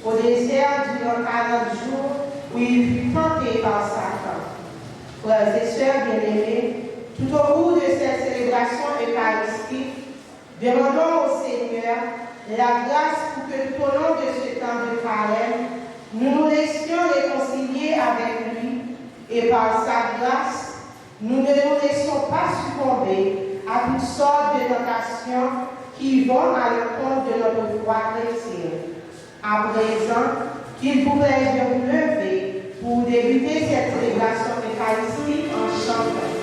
au désert durant 40 jours où il fut tenté par Satan. Frères et sœurs bien-aimés, tout au cours de cette célébration eucharistique, demandons au Seigneur la grâce pour que tout au long de ce temps de carême, nous nous laissions réconcilier avec lui et par sa grâce, nous ne nous laissons pas succomber à toutes sortes de tentations qui vont à l'encontre de notre foi chrétienne. À présent, qu'il pourrait vous lever pour débuter cette célébration eucharistique en chantant.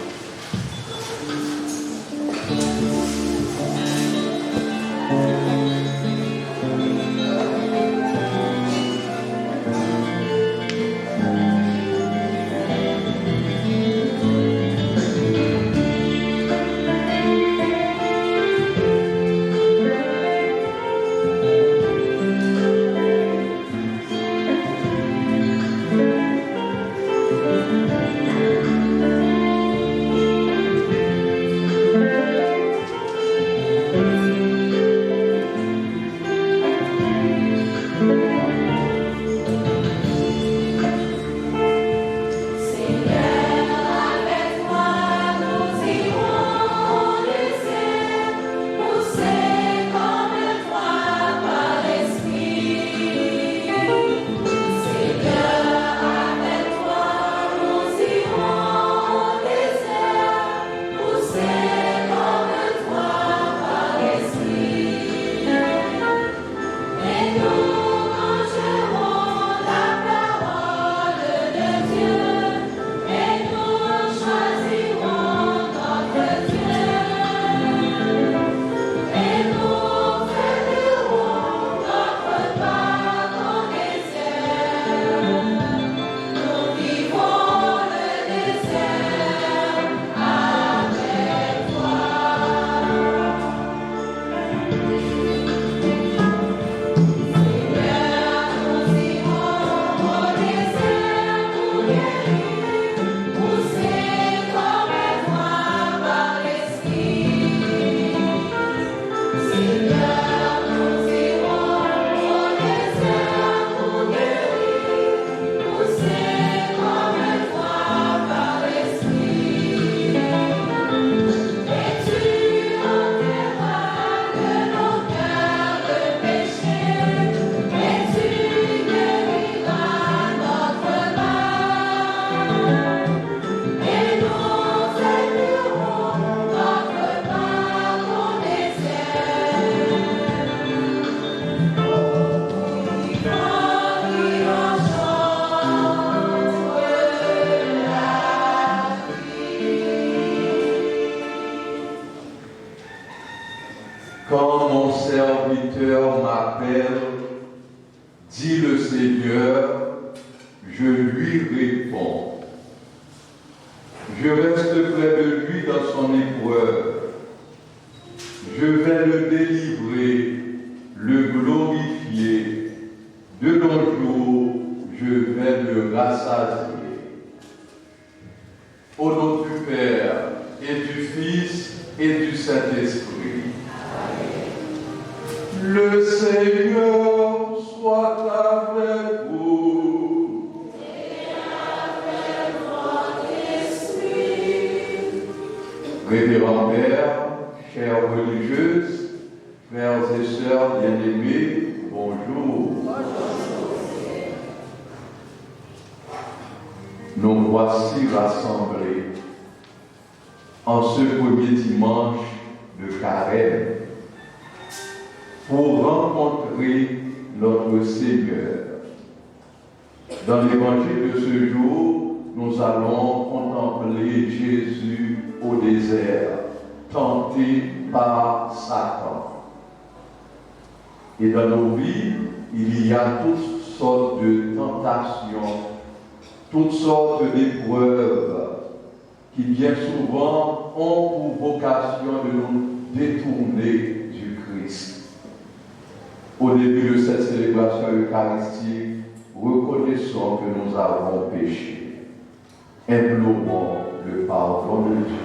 Quand mon serviteur m'appelle, dit le Seigneur, je lui réponds. Je reste près de lui dans son épreuve. Je vais le délivrer, le glorifier. De nos jours, je vais le rassasier. Au nom du Père et du Fils et du Saint-Esprit. Le Seigneur soit avec vous. Et avec votre esprit. Révérend Père, chères religieuses, frères et sœurs bien-aimés, bonjour. Nous voici rassemblés en ce premier dimanche de carême pour rencontrer notre Seigneur. Dans l'évangile de ce jour, nous allons contempler Jésus au désert, tenté par Satan. Et dans nos vies, il y a toutes sortes de tentations, toutes sortes d'épreuves qui bien souvent ont pour vocation de nous détourner du Christ. Au début de cette célébration eucharistique, reconnaissons que nous avons péché. Implorons le pardon de Dieu.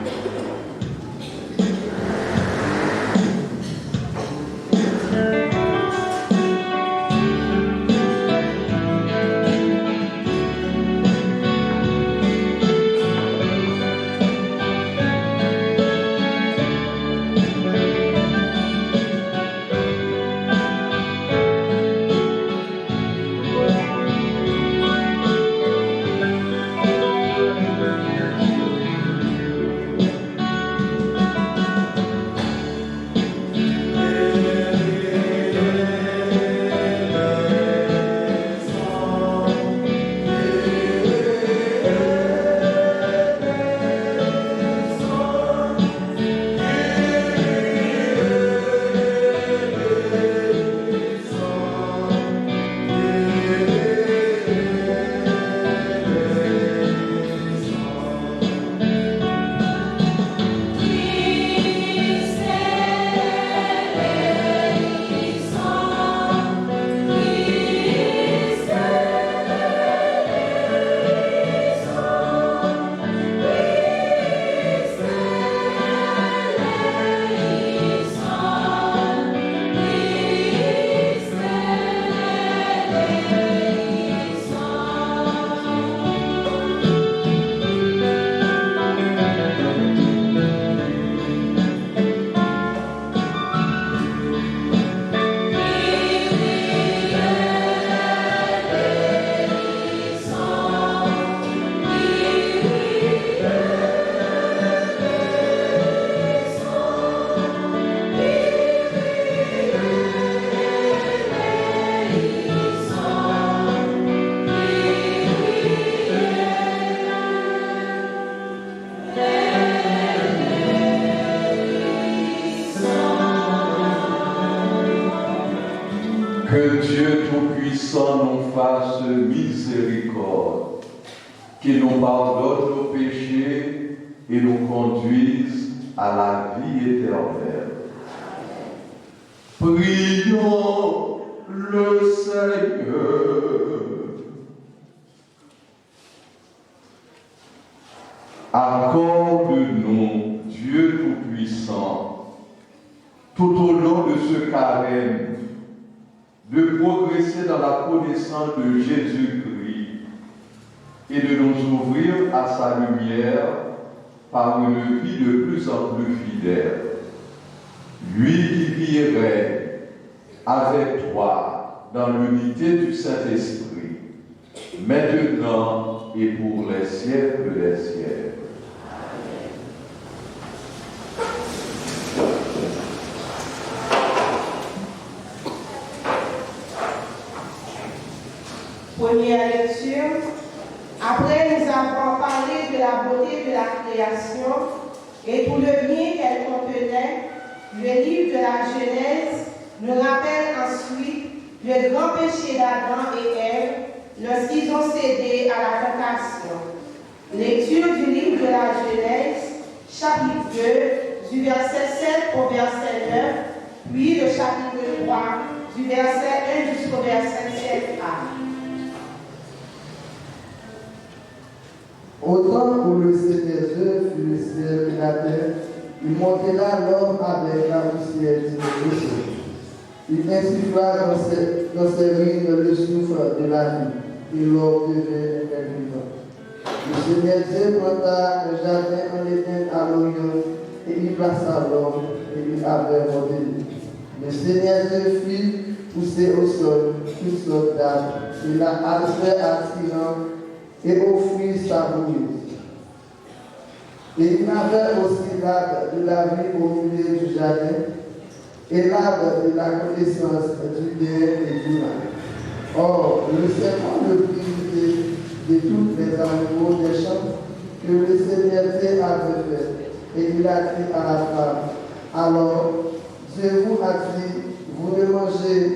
Tout-Puissant nous fasse miséricorde, qu'il nous pardonne nos péchés et nous conduise à la vie éternelle. Prions le Seigneur. Accorde-nous, Dieu Tout-Puissant, tout au long de ce carême, de progresser dans la connaissance de Jésus-Christ et de nous ouvrir à sa lumière par une vie de plus en plus fidèle. Lui qui vit et règne avec toi dans l'unité du Saint-Esprit, maintenant et pour les siècles des siècles. Première lecture. Après nous avons parlé de la beauté de la création et tout le bien qu'elle contenait, le livre de la Genèse nous rappelle ensuite le grand péché d'Adam et Ève lorsqu'ils ont cédé à la tentation. Lecture du livre de la Genèse, chapitre 2, du verset 7 au verset 9, puis le chapitre 3, du verset 1 jusqu'au verset 7a. Au temps où le Seigneur Dieu fut le ciel et la terre, il montela l'homme avec la poussière du rocher. Il insuffla dans ses rines le souffle de la vie, et l'homme devint un être vivant. Le Seigneur Dieu planta un jardin en Éden à l'Orient, et il plaça l'homme, et il avait ordonné. Le Seigneur Dieu fit pousser au sol toutes sortes d'arbres, et la atmosphère attirant et aux fruits savoureux. Et il y avait aussi l'arbre de la vie au milieu du jardin, et l'arbre de la connaissance du bien et du mal. Or, le serpent le prit de tous les animaux des champs que le Seigneur Dieu avait fait, et il a dit à la femme, alors Dieu vous a dit, vous ne mangerez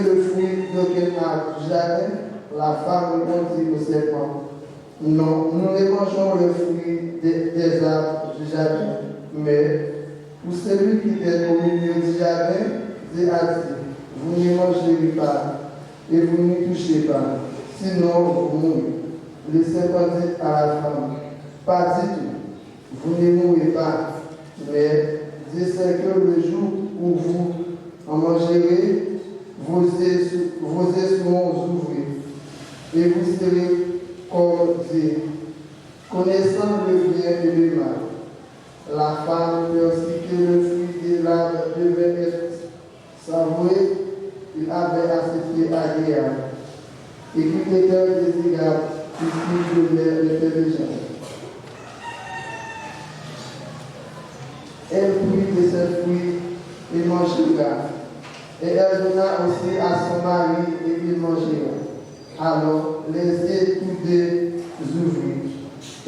le fruit d'aucun arbre du jardin. La femme répondit au serpent, non, nous ne mangeons le fruit des arbres du jardin, mais pour celui qui est au milieu du jardin, Dieu a dit, vous ne mangerez pas et vous n'y touchez pas, sinon vous mourrez. Le serpent dit à la femme, pas du tout, vous ne mourrez pas, mais Dieu sait que le jour où vous en mangerez, vos yeux seront ouverts. Et vous serez comme Dieu, connaissant le bien et le mal. La femme lorsque le fruit de l'arbre devait être savoureux, il avait accepté agréable, et qu'il était désirable, puisqu'il devenait l'intelligence. Elle prit de ses fruits et mangera, et elle donna aussi à son mari et il mangera. Alors, les yeux tous deux s'ouvrirent,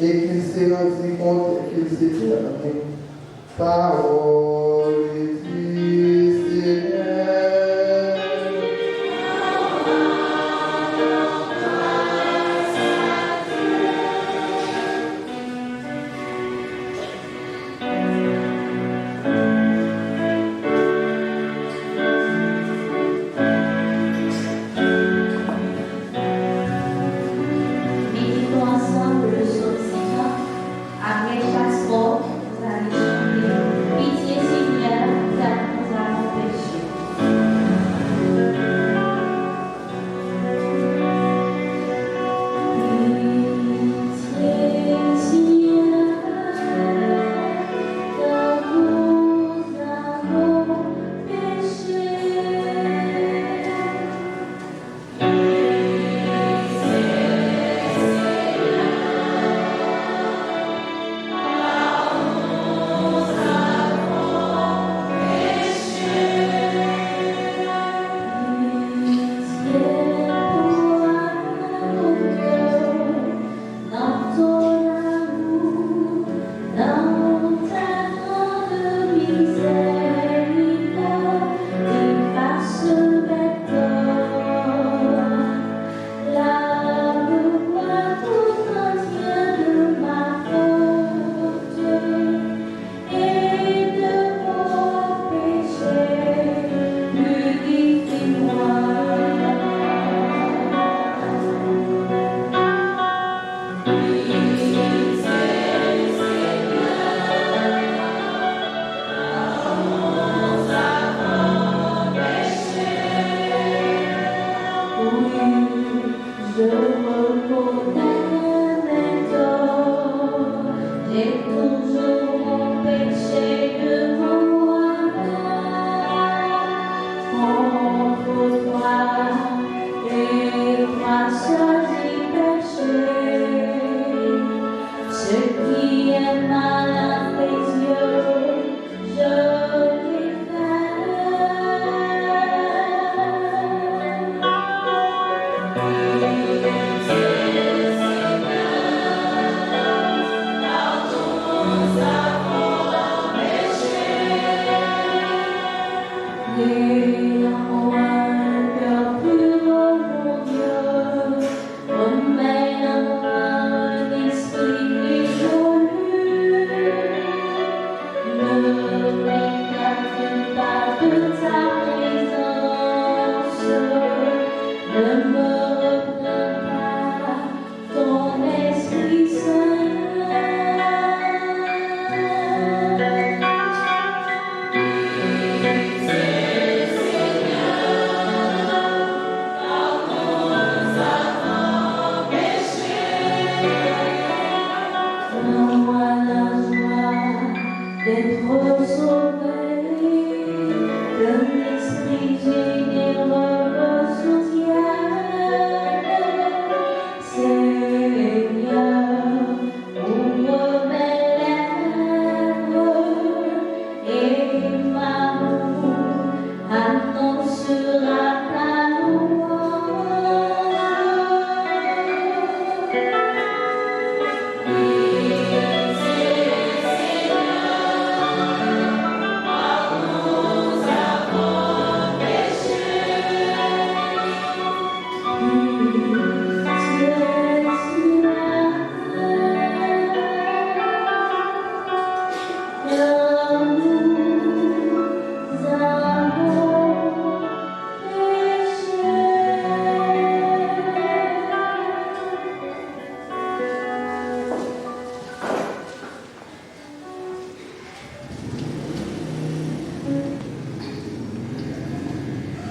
et qu'il se rendit compte qu'il s'était trompé. Parole du Seigneur. Après chaque sport, vous allez chanter Pitié Seigneur,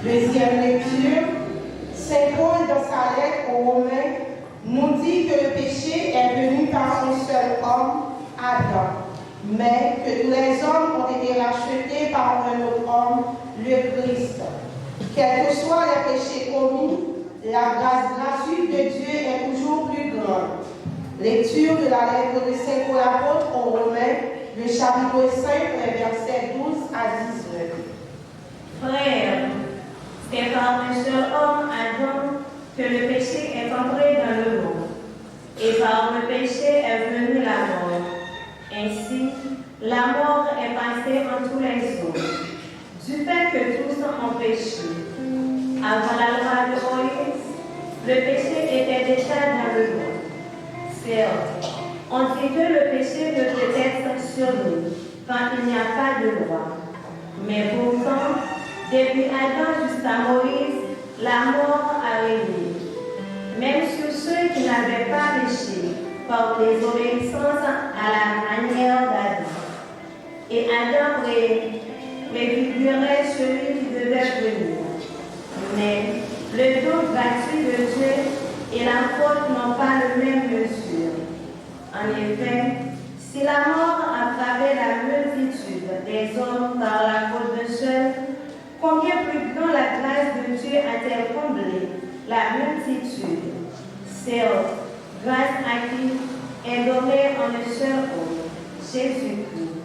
Deuxième lecture, Saint Paul dans sa lettre aux Romains nous dit que le péché est venu par un seul homme, Adam, mais que tous les hommes ont été rachetés par un autre homme, le Christ. Quels que soient les péchés commis, la grâce gratuite de Dieu est toujours plus grande. Lecture de la lettre de Saint Paul apôtre aux Romains, le chapitre 5, les versets 12 à 19. Frères, c'est par un seul homme, Adam, que le péché est entré dans le monde. Et par le péché est venue la mort. Ainsi, la mort est passée en tous les hommes, du fait que tous ont péché. Avant la loi de Moïse, le péché était déjà dans le monde. Certes, on dit que le péché ne peut être sur nous quand il n'y a pas de loi. Mais pourtant, depuis Adam jusqu'à Moïse, la mort a régné. Même sur ceux qui n'avaient pas péché, par désobéissance à la manière d'Adam. Et Adam préfigurait celui qui devait venir. Mais le don gratuit de Dieu et la faute n'ont pas le même mesure. En effet, si la mort a frappé la multitude des hommes par la faute de seul, combien plus grand la grâce de Dieu a-t-elle comblé la multitude? Certes, grâce à qui est donné en un seul homme, Jésus-Christ.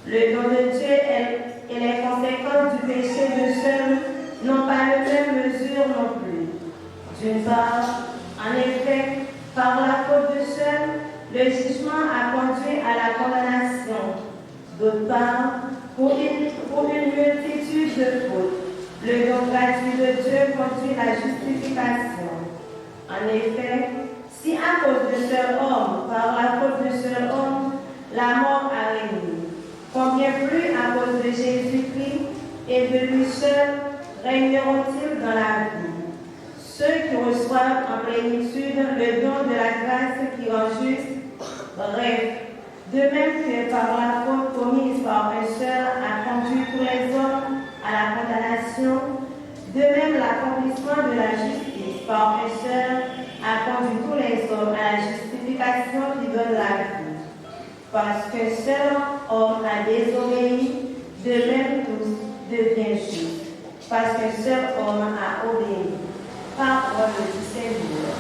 Le don de Dieu et les conséquences du péché de seul n'ont pas la même mesure non plus. D'une part, en effet, par la faute de seul, le jugement a conduit à la condamnation. D'autre part, pour une multitude de fautes, le don gratuit de Dieu conduit à la justification. En effet, si à cause de seul homme, par la faute de seul homme, la mort a régné, combien plus à cause de Jésus-Christ et de lui seul régneront-ils dans la vie? Ceux qui reçoivent en plénitude le don de la grâce qui rend juste, bref, de même que par la faute commise par un seul a conduit tous les hommes à la condamnation, de même l'accomplissement de la justice par un seul a conduit tous les hommes à la justification qui donne la vie. Parce qu'un seul homme a désobéi, de même tous deviennent justes. Parce qu'un seul homme a obéi. Parole du Seigneur.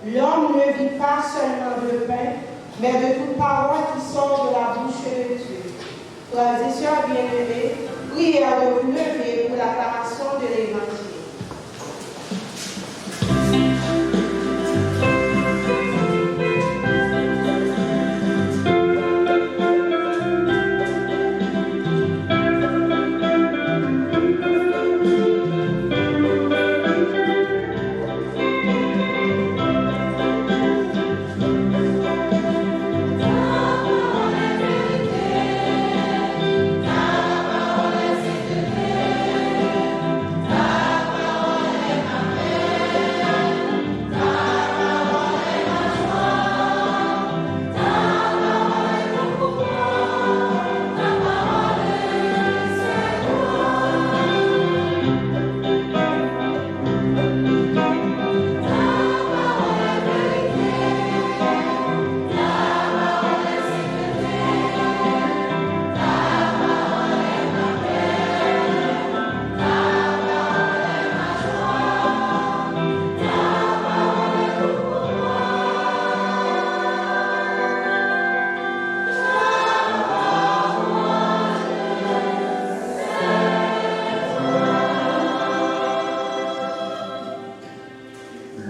L'homme ne vit pas seulement de pain, mais de toute parole qui sort de la bouche de Dieu. Frères et sœurs bien-aimés, prière de vous lever pour l'acclamation de l'Évangile.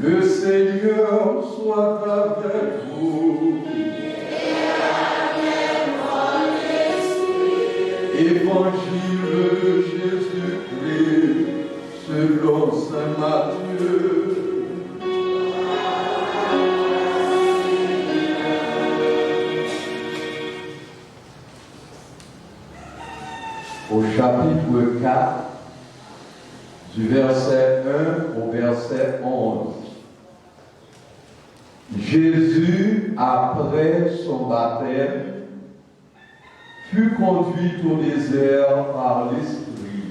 Le Seigneur soit avec vous. Évangile de Jésus-Christ selon saint Matthieu. Au chapitre 4, du verset 1 au verset 11. Jésus, après son baptême, fut conduit au désert par l'Esprit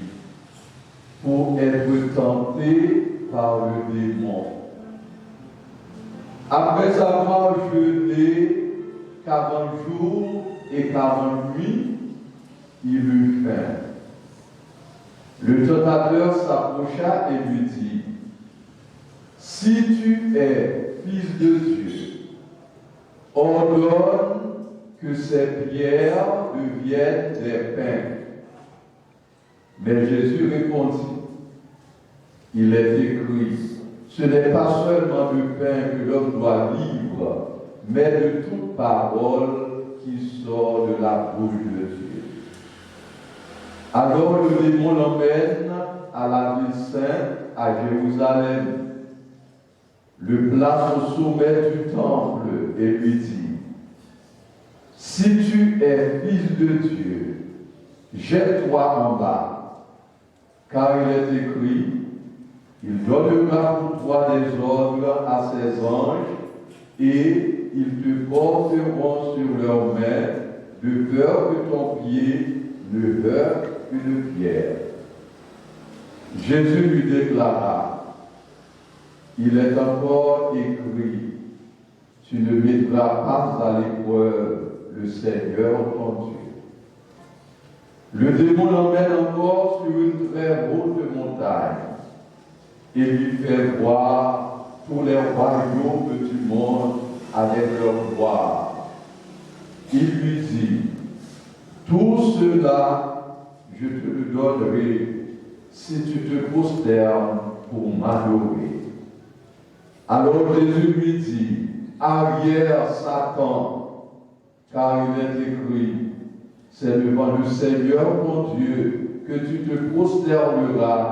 pour être tenté par le démon. Après avoir jeûné 40 jours et 40 nuits, il eut faim. Le tentateur s'approcha et lui dit: si tu es fils de Dieu, ordonne que ces pierres deviennent des pains. Mais Jésus répondit: il est écrit, ce n'est pas seulement de pain que l'homme doit vivre, mais de toute parole qui sort de la bouche de Dieu. Alors le démon l'emmène à la ville sainte, à Jérusalem, le place au sommet du temple et lui dit: si tu es fils de Dieu, jette-toi en bas, car il est écrit, il donnera pour toi des ordres à ses anges, et ils te porteront sur leurs mains, de peur que ton pied ne heurte une pierre. Jésus lui déclara: il est encore écrit, tu ne mettras pas à l'épreuve le Seigneur ton Dieu. Le démon l'emmène encore sur une très haute montagne et lui fait voir tous les royaumes du monde avec leur gloire. Il lui dit: tout cela je te le donnerai si tu te prosternes pour m'adorer. Alors Jésus lui dit: arrière Satan, car il est écrit, c'est devant le Seigneur ton Dieu que tu te prosterneras,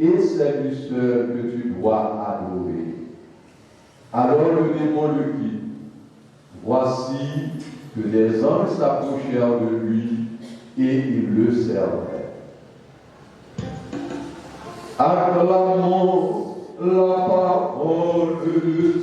et c'est lui seul que tu dois adorer. Alors le démon le quitte. Voici que des anges s'approchèrent de lui et ils le servaient. Acclamons la parole de Dieu.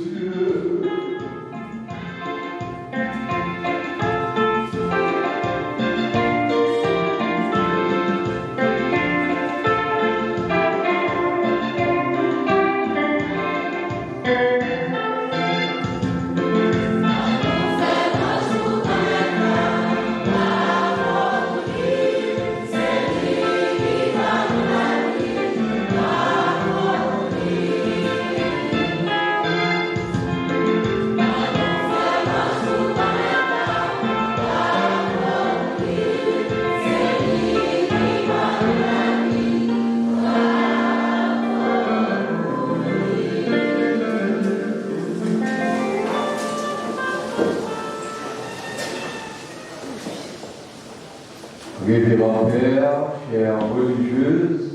Révérend Père, chères religieuses,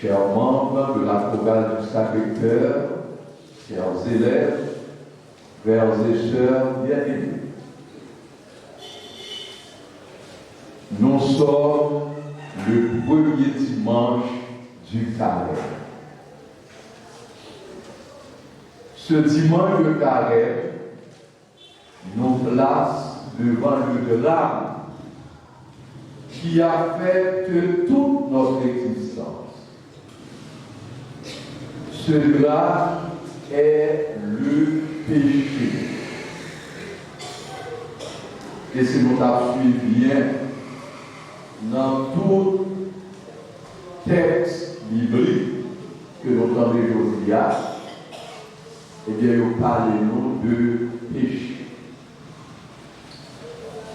chers membres de la chorale du Sacré-Cœur, chers élèves, frères et sœurs bien-aimés, nous sommes le premier dimanche du carême. Ce dimanche de carême nous place devant le drame qui affecte toute notre existence. Ce drame est le péché. Et si nous avons suivi bien dans tout texte biblique que nous entendons aujourd'hui, eh bien, nous parlons de péché.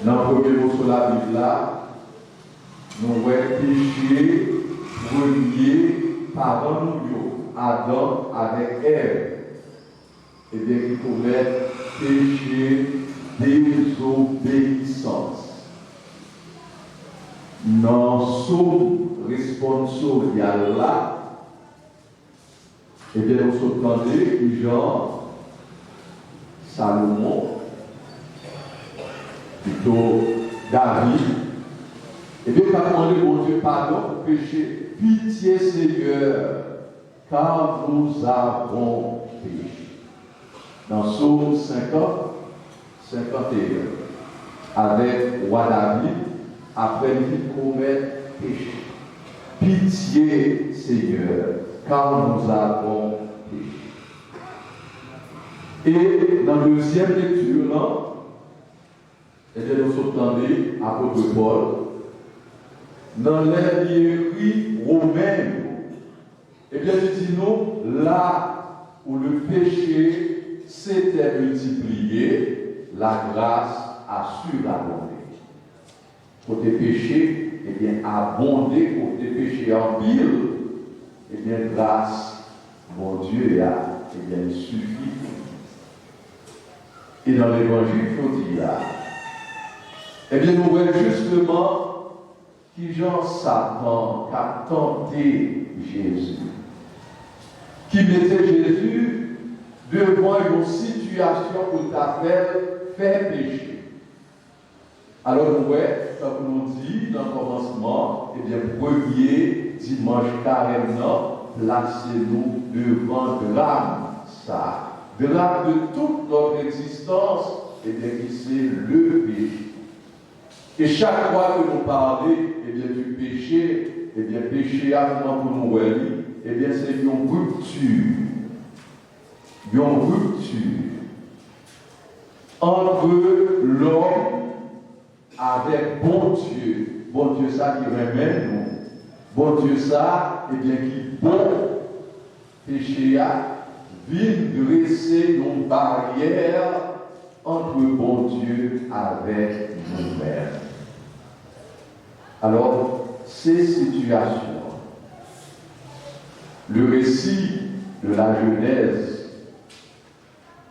Dans le premier mot sur la Bible, là, nous voyons péché premier par nous, Adam avec Ève. Eh bien, qui commet péché désobéissance. Dans son responsorial là, eh bien, nous sommes entendus, Jean, Salomon, plutôt David, et bien, il a demandé au Dieu pardon pour péché. Pitié, Seigneur, car nous avons péché. Dans Psaume 50, 51, avec roi David, après il commet péché. Pitié, Seigneur, car nous avons péché. Et dans la deuxième lecture, là, et bien, nous sommes entendus, apôtre Paul, dans l'écrit romain, et bien, il dit nous, là où le péché s'était multiplié, la grâce a surabondé. Côté péché, eh bien, abondé, côté péché en pile, eh bien, grâce, mon Dieu, eh bien, il suffit. Et dans l'évangile, il faut dire là, eh bien, nous voyons justement qui Jean Satan a tenté Jésus, qui mettait Jésus devant une situation où il fait pécher. Alors, nous voyons, comme nous dit dans le commencement, eh bien, premier dimanche carême, placez-nous devant drame, ça, drame de toute notre existence, eh bien, qui c'est le péché. Et chaque fois que nous parlons eh bien, du péché, eh bien, péché avant pour nous, eh bien, c'est une rupture. Une rupture entre l'homme avec bon Dieu. Bon Dieu, ça qui remet nous. Bon Dieu, ça, eh bien, qui bon péché vient dresser nos barrières entre bon Dieu avec nous-mêmes. Alors, ces situations, le récit de la Genèse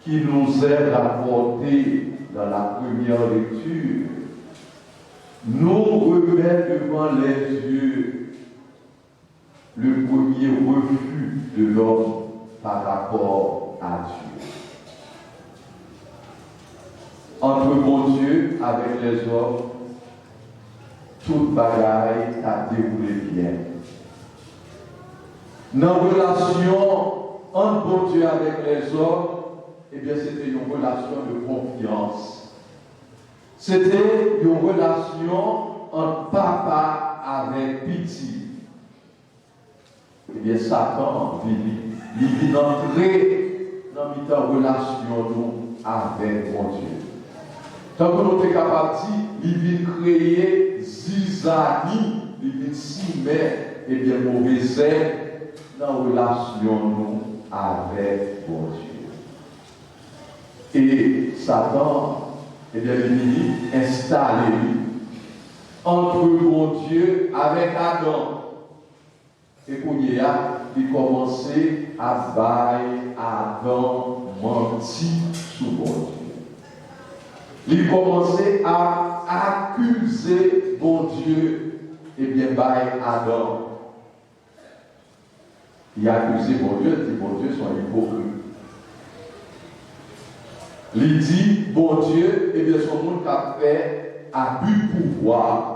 qui nous est rapporté dans la première lecture, nous remet devant les yeux le premier refus de l'homme par rapport à Dieu. Entre bon Dieu avec les hommes, toute bagaille a déroulé bien. Dans la relation entre bon Dieu avec les hommes, eh bien, c'était une relation de confiance. C'était une relation entre papa avec petit. Eh bien, Satan, il vient entrer dans une relation avec mon Dieu. Tant que nous sommes capables de dire, il vient créer zizanie, il vient s'y mettre, eh bien, mauvais dans la relation avec mon Dieu. Et Satan, eh bien, il vient installer entre mon Dieu avec Adam. Et qu'on y a, il commençait à bailler Adam menti sous mon Dieu. Il commençait à accusé bon Dieu, eh bien, by Adam. Il a accusé bon Dieu, il dit bon Dieu sont hypocrites. Il dit bon Dieu, eh bien, son monde qui a fait abus de pouvoir.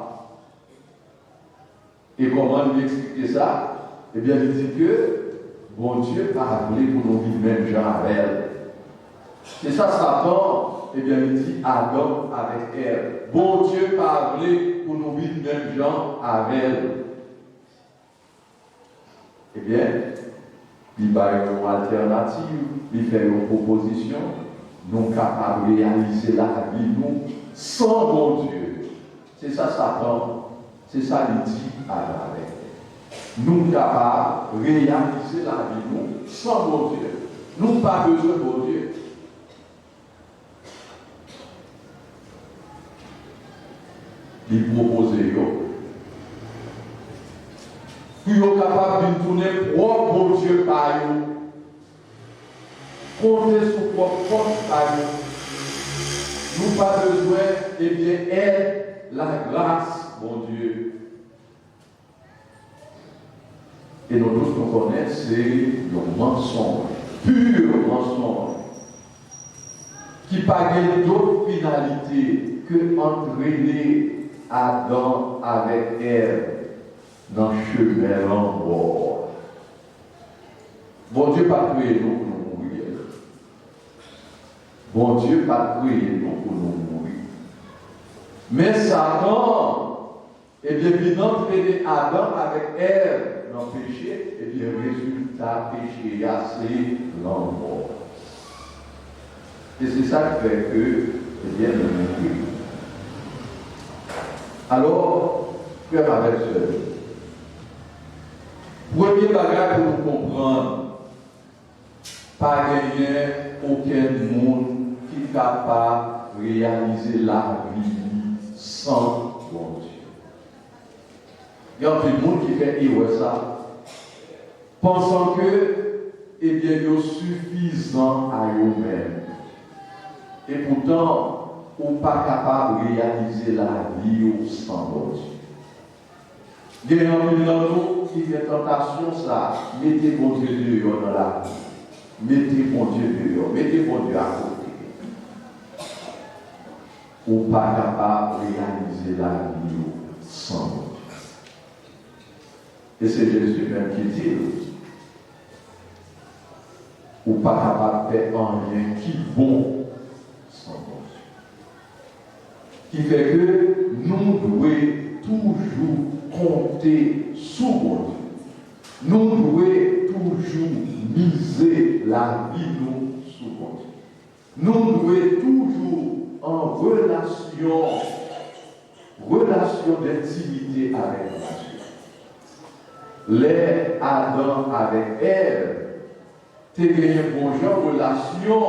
Et comment lui expliquer ça? Eh bien, il dit que bon Dieu a appelé pour nous vivre même gens avec elle. C'est ça, Satan, eh bien, il dit Adam avec elle. Bon Dieu a appelé pour nous vivre même gens avec elle. Eh bien, il va y avoir une alternative, il fait une proposition, nous capables de réaliser la vie, nous, sans bon Dieu. C'est ça, Satan. C'est ça, il dit Adam avec elle. Nous capables de réaliser la vie, nous, sans bon Dieu. Nous pas besoin de bon Dieu. Il propose puis ils sont capables de tourner propre bon Dieu par eux. Compter sur propre force par eux. Nous pas besoin, eh bien, elle, la grâce, mon Dieu. Et nous tous nous connaissons, c'est le mensonge, pur mensonge, qui n'a pas d'autre finalité que entraîner Adam avec elle dans le chemin en bord. Bon Dieu pas créé nous pour nous mourir. Bon Dieu pas créé nous pour nous mourir. Mais Satan, eh bien, il entraîné Adam avec elle dans le péché, et bien, résultat, péché, c'est l'envoi. Et c'est ça qui fait que, eh bien, nous mourons. Alors, frère avec sœur, premier bagage pour nous comprendre, pas gagner aucun monde qui est capable de réaliser la vie sans bon Dieu. Il y a un monde qui fait ça, pensant que, eh bien, ils sont suffisants à eux-mêmes. Et pourtant, on n'est pas capable de réaliser la vie sans bon Dieu. Il y a un nous qui fait tentation, ça, mettez bon Dieu dehors dans la vie. Mettez bon Dieu dehors, mettez bon Dieu à côté. On n'est pas capable de réaliser la vie sans bon Dieu. Et c'est Jésus même qui dit, on n'est pas capable de faire rien qui est bon sans bon Dieu. Qui fait que nous devons toujours compter sur bon Dieu. Nous devons toujours miser la vie nous sur bon Dieu. Nous devons toujours en relation d'intimité avec Dieu. Les Adam avec Ève, tu as gagné une bonne relation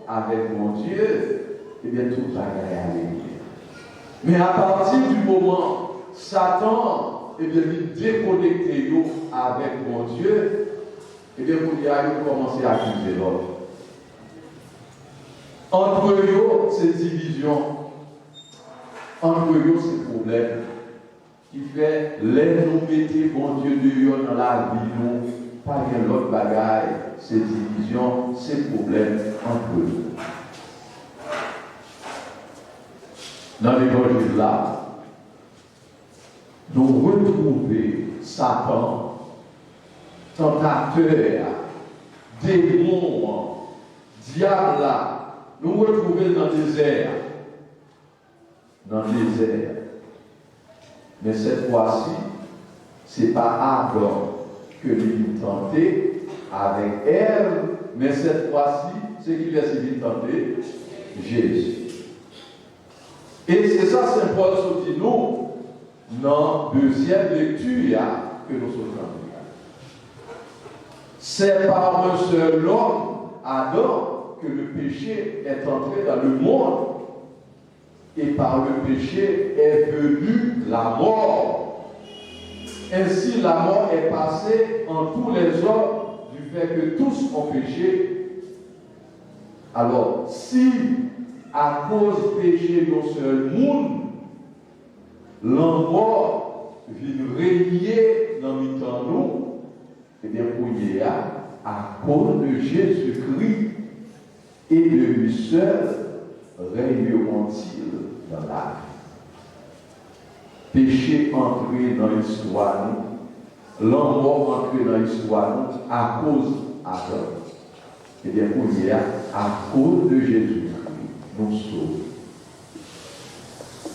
avec mon Dieu, et bien tout va aller. Mais à partir du moment Satan, eh bien, il déconnecte avec mon Dieu, et bien, vous allez commencer à accuser l'autre. Entre eux, c'est division. Entre eux, c'est problème. Qui fait, les nous mettez bon Dieu dehors dans la vie, nous, pas rien l'autre bagaille, c'est division, c'est problème entre eux. Dans l'évangile là, nous retrouvons Satan, tentateur, démon, diable là, nous retrouvons dans le désert. Dans le désert. Mais cette fois-ci, ce n'est pas Adam que lui tenté avec Ève, mais cette fois-ci, c'est qui laisse lui tenter Jésus. Et c'est ça, Saint Paul se dit nous, dans la deuxième lecture que nous sommes en train. C'est par un seul homme, Adam, que le péché est entré dans le monde. Et par le péché est venue la mort. Ainsi, la mort est passée en tous les hommes du fait que tous ont péché. Alors, si à cause du péché d'un seul monde, l'amour vient régner dans le temps nous, et bien pour y à cause de Jésus-Christ et de lui seul, règneront-ils dans la vie. Péché entré dans l'histoire, l'amour entré dans l'histoire à cause d'Adam. Et bien pour y à cause de Jésus-Christ, nous sauvons.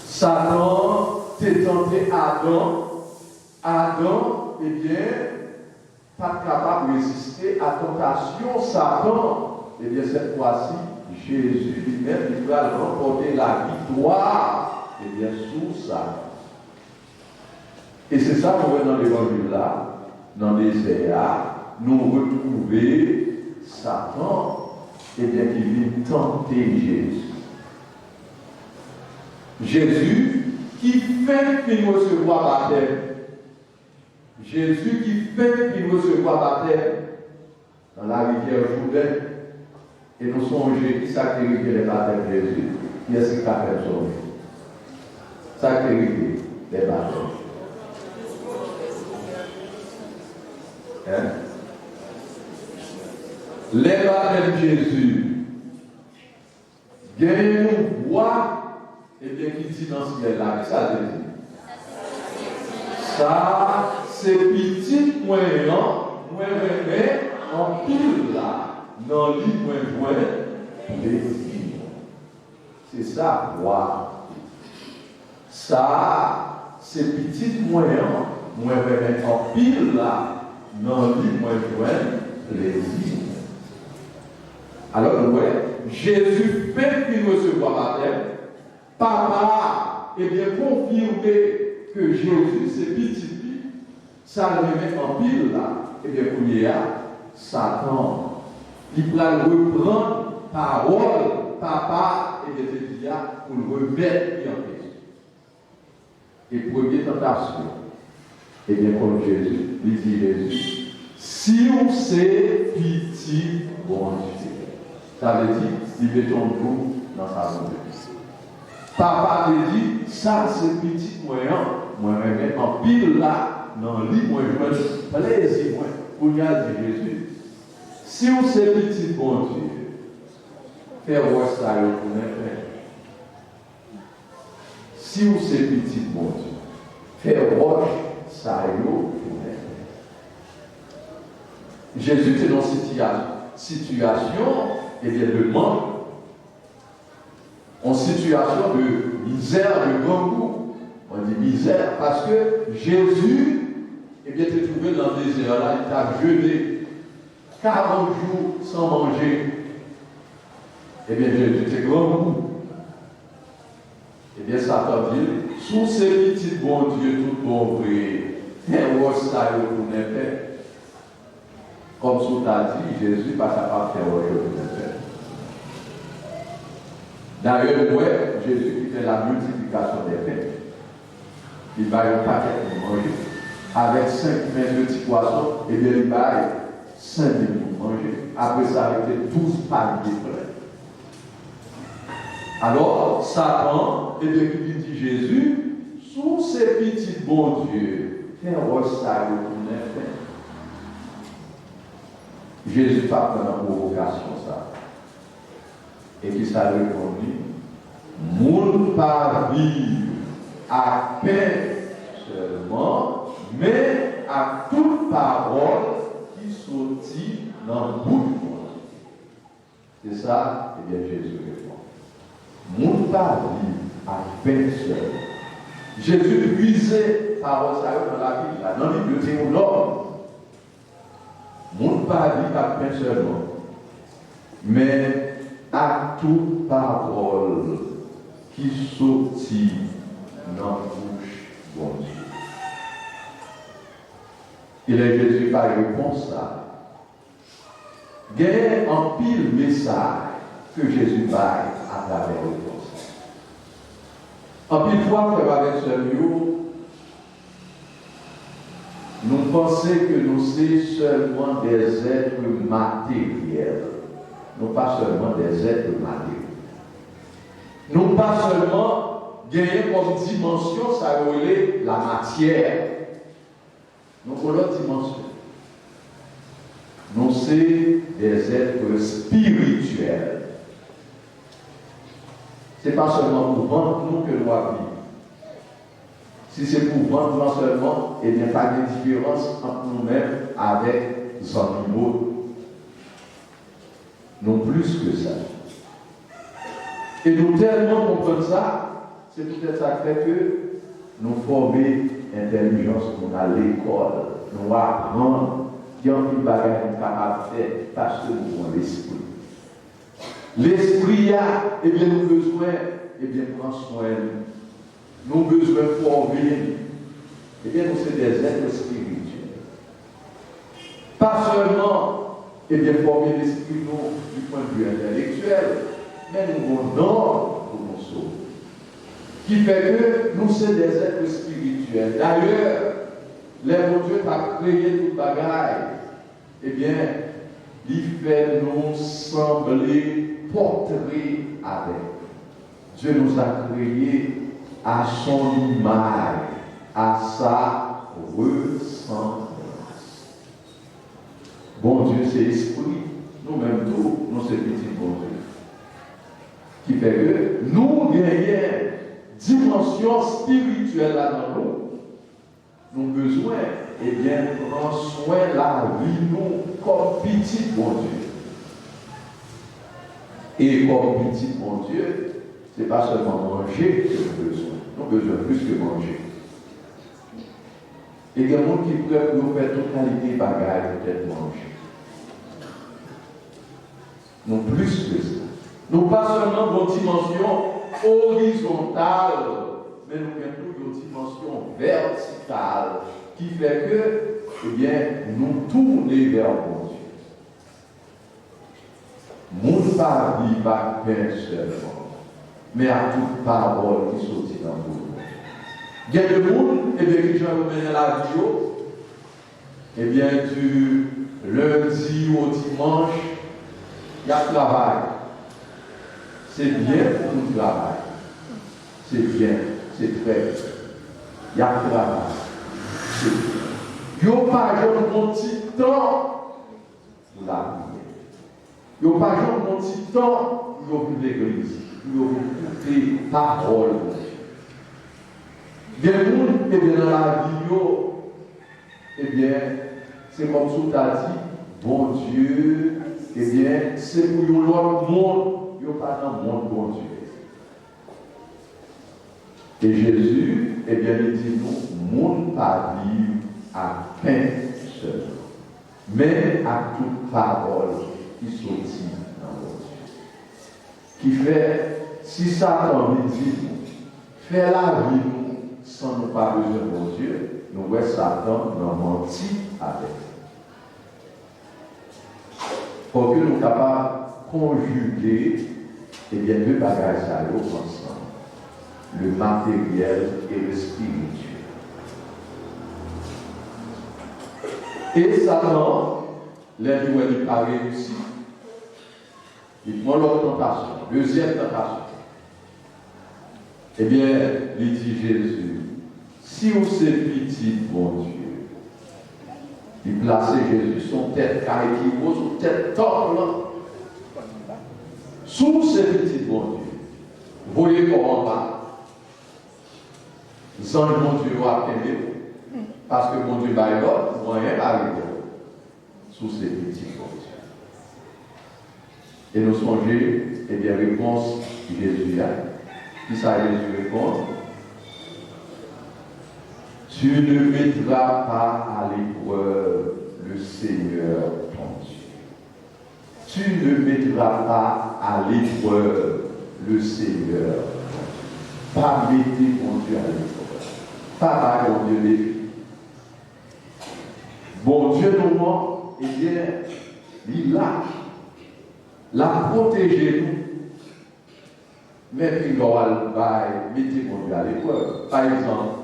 Satan s'est tenté Adam, eh bien, pas capable de résister à la tentation. Satan, eh bien, cette fois-ci, Jésus lui-même, il va remporter la victoire, eh bien, sous Satan. Et c'est ça qu'on voit dans l'évangile là, dans les désert, nous retrouver Satan, eh bien, qui vient tenter Jésus. Jésus qui fait qu'il recevoir la terre. Jésus qui fait qu'il recevoir la terre dans la rivière Jourdain. Et nous songeons qui ça qui est les baptêmes de Jésus. Qui est-ce qui a fait ça? Ça qui est les baptêmes. Hein? Les baptêmes de Jésus. Gagnez nous bois. Et bien, qui dit dans ce ciel-là, qu'est-ce que ça veut dire? Ça, c'est petit moyen, en pile là, dans l'île moins plaisir. C'est ça, voir. Ça, c'est petit moyen, en pile là, dans l'île moins plaisir. Alors, ouais, Jésus fait qu'il recevoir la terre. Papa est bien confirmé que Jésus, c'est petit, ça le met en pile là, et bien pour y a Satan, il va reprendre parole, papa, et bien pour le remettre en question. Et première tentation, et bien comme Jésus, il dit Jésus, si on sait petit, bon Dieu, ça veut dire, il met ton nous dans sa volonté. Papa me dit, ça c'est petit moyen, moi-même en pile là, dans le lit, moi je me plaisir, moi, pour y aller Jésus. Si on sait petit bon Dieu, faire voir ça, on peut faire. Si on sait petit bon Dieu, faire voir ça, on peut faire. Jésus est dans cette situation, et bien de manque. En situation de misère, de grand goût. On dit misère parce que Jésus, eh bien, s'est trouvé dans le désert là, il a jeûné 40 jours sans manger. Eh bien, Jésus était grand goût. Eh bien, Satan dit, sous ces petits bons Dieu, tout bon vrai, et où ça vous n'avez fait. Comme ça t'a dit, Jésus n'est pas capable de faire ce que vous n'avez fait. D'ailleurs, ouais, Jésus qui fait la multiplication des pains, il va y avoir un paquet pour manger. Avec 5 mains de petits poissons, et bien il va y avoir 5 000 pour manger. Après ça, avec 12 paniers pleins. Alors, Satan, et bien qui dit Jésus, sous ces petits bons dieux, fait un ressac de tout fait. Jésus va prendre la provocation, ça. Et qui ça répondit, moun pas vivre à peine seulement, mais à toute parole qui sortit dans le bout du monde. C'est ça, et bien Jésus répond. Moun pas vivre à peine seulement. Jésus puisait parole ça dans la Bible, dans le livre de Théolore. Moun pas vivre à peine seulement, mais à toute parole qui sortit dans la bouche de Dieu. Et là, Jésus va répondre ça. Il y a un pile message que Jésus va à travers le conseil. En pile fois, frère avec ce lieu, nous pensons que nous sommes seulement des êtres matériels. Non pas seulement des êtres matériels. Non pas seulement gagner comme dimension, ça relève la matière. Donc, pour l'autre dimension, nous sommes des êtres spirituels. Ce n'est pas seulement pour vendre nous que nous vivons. Si c'est pour vendre, non seulement, il n'y a pas de différence entre nous-mêmes avec les animaux. Non plus que ça. Et nous tellement comprenons ça, c'est peut-être ça qui fait que nous formons intelligence, nous à l'école, nous apprenons, il y a une bagarre capable de faire parce que nous avons l'esprit. L'esprit a, eh bien, nous besoin, eh bien, prendre soin de nous. Nous avons besoin de former. Eh bien, nous sommes des êtres spirituels. Pas seulement, eh bien, former l'esprit du point de vue intellectuel, mais nous avons normes pour nous sauver. Qui fait que nous sommes des êtres spirituels. D'ailleurs, les bon Dieu a créé toute bagaille. Eh bien, il fait nous sembler porter avec. Dieu nous a créés à son image, à sa ressemblance. Bon Dieu, c'est l'esprit. Nous-mêmes, nous sommes petits bon Dieu. Qui fait que nous gagnons dimension spirituelle là-dedans nous. Nous avons besoin, eh bien, prendre soin de la vie, nous, comme petit bon Dieu. Et comme petit bon Dieu, ce n'est pas seulement manger que nous avons besoin. Nous avons besoin plus que manger. Et il y a des gens qui peuvent nous faire toute qualité de bagaille, peut-être manger. Non plus que ça. Nous pas seulement dans une dimension horizontale, mais nous avons une dimension verticale qui fait que, eh bien, nous tournons vers mon Dieu. Mon pas vit pas qu'un seulement, mais à toute parole qui sortit dans nous. Il y a des gens, eh bien, qui j'emmène la vie, eh bien, du lundi au dimanche, il y a travail. C'est bien pour nous travailler. C'est bien, c'est très bien. Il y a travail. C'est bien. Il n'y a pas de petit temps pour la prière. Il n'y a pas de petit temps pour l'église. Il y a écouter parole. Des gens, eh bien, dans la vie, eh bien, c'est comme ça tu as dit, bon Dieu, eh bien, c'est pour l'autre monde. Il n'y a pas dans le monde, bon Dieu. Et Jésus, eh bien, il dit nous, monde pas vivre à pain seul, mais à toute parole qui sortit dans votre Dieu. Qui fait, si Satan lui dit, fais la vie nous, sans nous pas besoin de mon Dieu, nous voyons Satan nous mentir avec. Pour que nous soyons capables de conjuguer, eh bien, deux bagages à l'eau ensemble. Le matériel et le spirituel. Et Satan, l'un où il a réussi, il prend l'autre tentation, deuxième tentation. Eh bien, il dit Jésus, si vous êtes petit, mon Dieu, il plaçait Jésus, son tête carrée qui pose, son tête torle, sous ces petits bon Dieu. Vous voyez comment on va. Sans le bon Dieu va aimer, parce que mon Dieu va y avoir, moyen va arriver sous ces petits bon Dieu. Et nous songez, eh bien, réponse Jésus a. Qui ça Jésus répond? Tu ne mettras pas à l'épreuve le Seigneur ton Dieu. Tu ne mettras pas à l'épreuve le Seigneur. Pas mettre mon Dieu à l'épreuve. Pas mon Dieu défi. Bon Dieu nous ment, eh bien, il l'a protégé nous. Mais puis il va mettre mon Dieu à l'épreuve. Par exemple,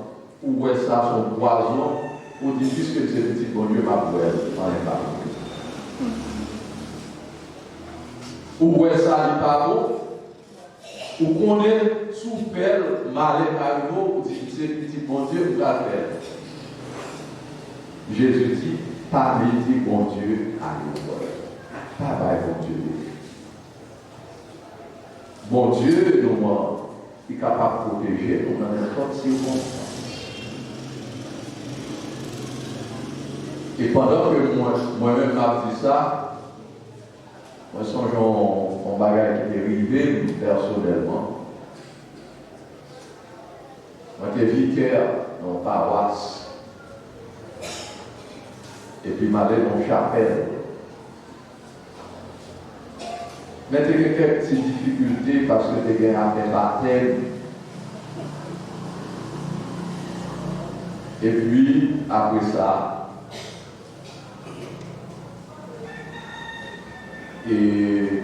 où est ça son poison, ou dit puisque c'est petit bon Dieu m'a prouvé, où est ça les parents, ou qu'on est souffert, malin par nous, ou dit, c'est petit bon Dieu, vous allez faire. Jésus dit, pas dit bon Dieu à nous. Pas bon Dieu. Bon Dieu, nous, est capable de protéger nous dans n'importe quelle circonstance. Et pendant que moi-même m'a dit ça, moi songe en bagage qui est arrivé personnellement. Moi j'étais vicaire dans la paroisse. Et puis m'allais dans la chapelle. Mais j'ai eu quelques petites difficultés parce que j'ai un baptême. Et puis, après ça, et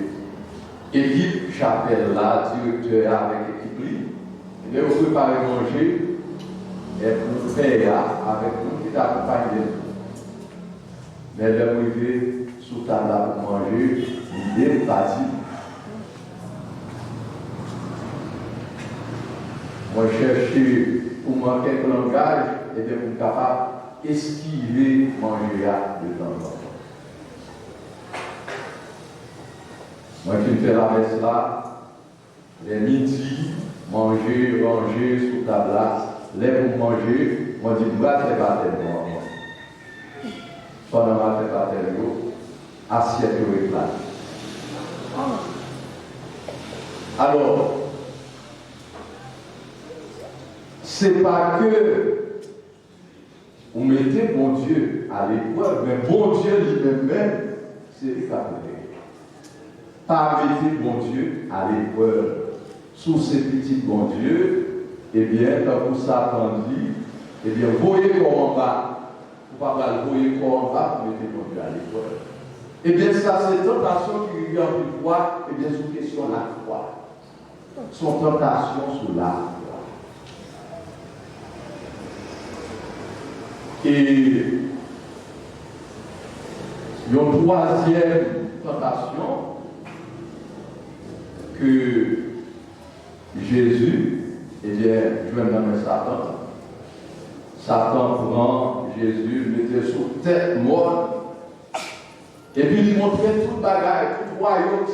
équipe chapelle là, directeur avec équipe, et on prépare manger, et pour faire avec nous qui t'accompagne. Mais le privé, sous table pour manger, l'idée est partie. Moi, chercher pour manquer quelques langage, et bien pour être capable d'esquiver manger de temps en temps. Moi qui me fais la messe là, les midi, manger, ranger sous table là, les pour manger, moi je dis, va faire baptême moi. Pendant ma faire baptême, assiette et plat. Alors, c'est pas que vous mettez bon Dieu à l'épreuve, mais bon Dieu lui-même, c'est lui qui a fait. Pas mettre bon Dieu à l'épreuve. Sous ces petits bon Dieu, eh bien, quand vous s'attendez, eh bien, voyez comment on va. Vous ne pouvez pas voyez comment on va pour mettre bon Dieu à l'épreuve. Eh bien, ça, c'est tentation qui vient en foi, eh bien, sous question de la foi. Son tentation sous la foi. Et une troisième tentation que Jésus, eh bien, je vais nommer Satan. Satan prend Jésus, le mettait sous tête morte, et puis il montrait tout le bagage, tout le royaume,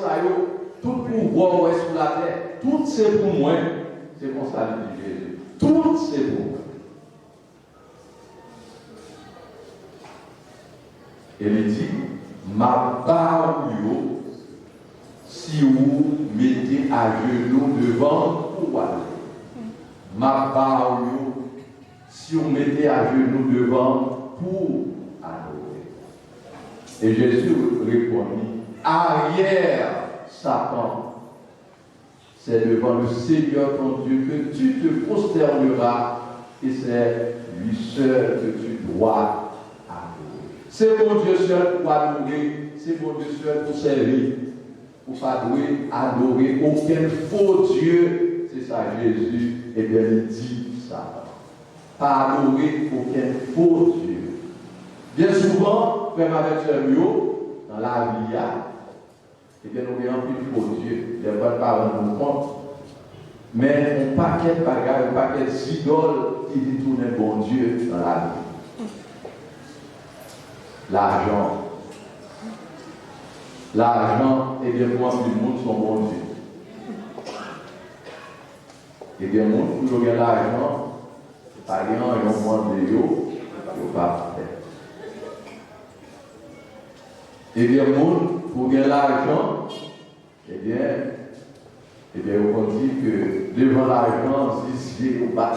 tout le pouvoir sur la terre. Tout c'est pour moi, c'est comme ça dit Jésus. Tout c'est pour moi. Et il dit, ma parole, si vous mettez à genoux devant, pour aller. Ma parole, si vous mettez à genoux devant, pour adorer. Et Jésus répondit, arrière, Satan, c'est devant le Seigneur ton Dieu que tu te prosterneras, et c'est lui seul que tu dois. C'est mon Dieu seul pour adorer, c'est mon Dieu seul pour servir, pour pas adorer aucun faux Dieu. C'est ça Jésus, et bien il dit ça. Pas adorer aucun faux Dieu. Bien souvent, même avec ce mot, dans la vie, et bien nous avons plus de faux Dieu. Les bonnes paroles nous comptent. Mais on paquet de bagages, un paquet d'idoles qui détournent bon Dieu dans la vie. L'argent. L'argent, et bien moi, tout le monde sont bon Dieu. Et bien moi, pour gagner l'argent, par exemple, ils ont moins de l'eau, ils n'ont pas fait. Et bien moi, pour gagner l'argent, eh bien, on dit que devant l'argent, c'est au bas.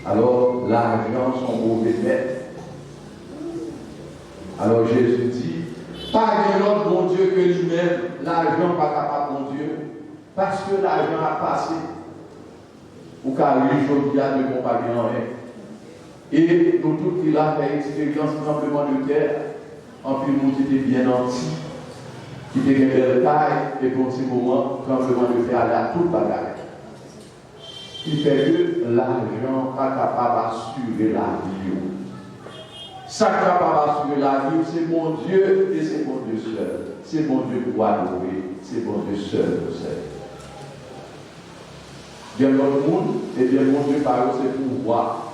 Alors, l'argent, son mauvais maître. Alors, Jésus dit, pas un autre bon Dieu que lui-même, l'argent pas capable bon Dieu, parce que l'argent a passé. Ou car lui, je dis à ne pas bien rien. Et pour tout qui a fait expérience tremblement de terre, en plus, nous étions bien nantis, qui était une belle taille, et pour ce moment, tremblement de terre, là, tout le bagage. Qui fait que l'argent n'est pas capable d'assurer la vie. Ça capable d'assurer la vie, c'est mon Dieu et c'est mon Dieu seul. C'est mon Dieu pour adorer, c'est mon Dieu seul pour servir. Bien notre monde, et bien mon Dieu par c'est pouvoir.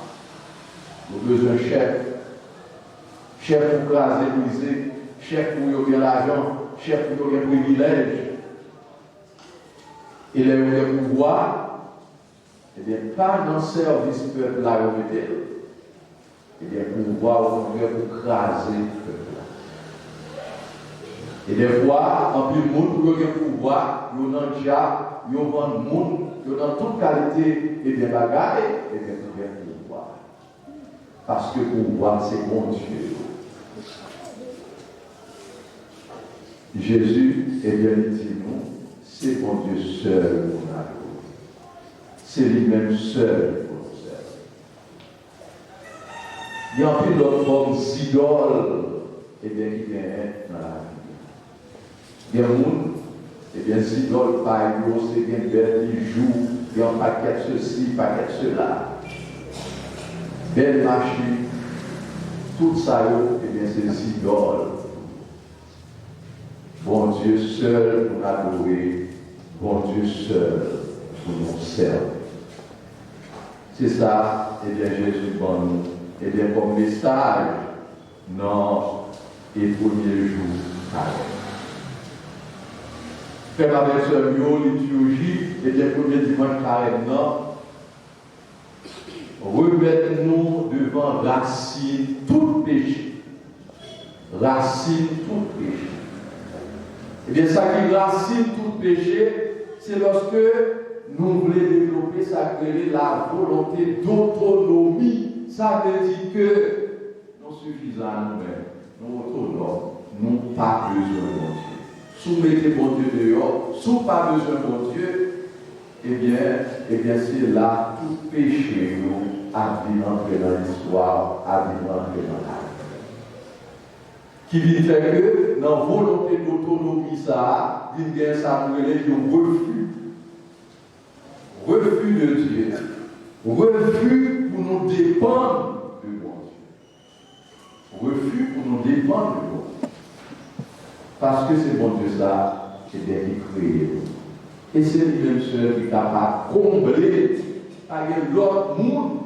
Nous avons besoin de chef. Chef pour craser, briser, chef pour y avoir l'argent, chef pour y avoir privilège. Et les pouvoirs, eh bien, pas dans le service peuple là où il est. Eh bien, pouvoir au contraire pour craser le peuple là. Et des fois, en plus, le monde pour le pouvoir, il y a un diable, il y a un monde, il y a toute qualité et bien bagaille, et bien, il y a un pouvoir. Parce que le pouvoir, c'est mon Dieu. Jésus, eh bien, il dit nous, c'est mon Dieu seul pour nous adorer. C'est lui-même seul pour nous servir. Il y a un peu d'autres formes d'idoles, eh bien, qui viennent dans la vie. Il y a un monde, eh bien, d'idoles, par exemple, c'est bien belle, ils jouent, il y a un paquet de ceci, paquet de cela. Belle machine, tout ça, eh bien, c'est des idoles. Bon Dieu seul pour adorer, bon Dieu seul pour nous servir. C'est ça, eh bien, Jésus pour nous, eh bien, comme message, dans les premiers jours. Faire avec ce mot, liturgie, eh bien, premier dimanche carême, non. Remettre-nous devant racine tout péché. Racine tout péché. Eh bien, ça qui racine tout péché, c'est lorsque nous voulons développer, ça crée la volonté d'autonomie. Ça veut dire que nous suffisons à nous-mêmes, nous autonomes, nous n'avons pas besoin de Dieu. Soumettez mon Dieu dehors, si vous n'avez pas besoin de mon Dieu, eh bien c'est là tout péché à venir entrer dans l'histoire, à venir entrer dans la vie. Qui vient faire que, dans la volonté d'autonomie, ça, il y a ça pour les refus. Refus de Dieu. Refus pour nous dépendre de mon Dieu. Refus pour nous dépendre de mon Dieu. Parce que c'est mon Dieu ça, c'est bien qui crée. Et c'est lui-même seul qui est capable de combler, par l'autre monde,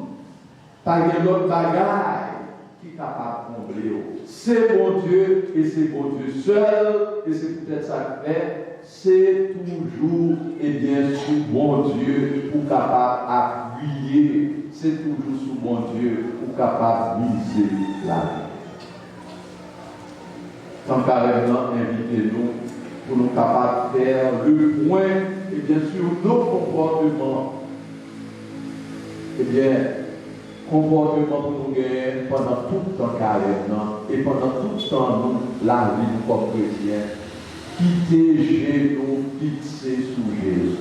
par l'autre bagaille, qui est capable de combler. C'est mon Dieu et c'est mon Dieu seul, et c'est peut-être ça que fait, c'est toujours et bien sous mon Dieu pour capable d'appuyer, c'est toujours sous mon Dieu pour capable de miser la vie. Tant carrément, invitez-nous pour nous capables de faire le point, et bien sûr, nos comportements, et bien, comportement pour nous gagner pendant tout le temps carrément, et pendant tout le temps, nous, la vie comme chrétiens, quitter genoux fixés sous Jésus.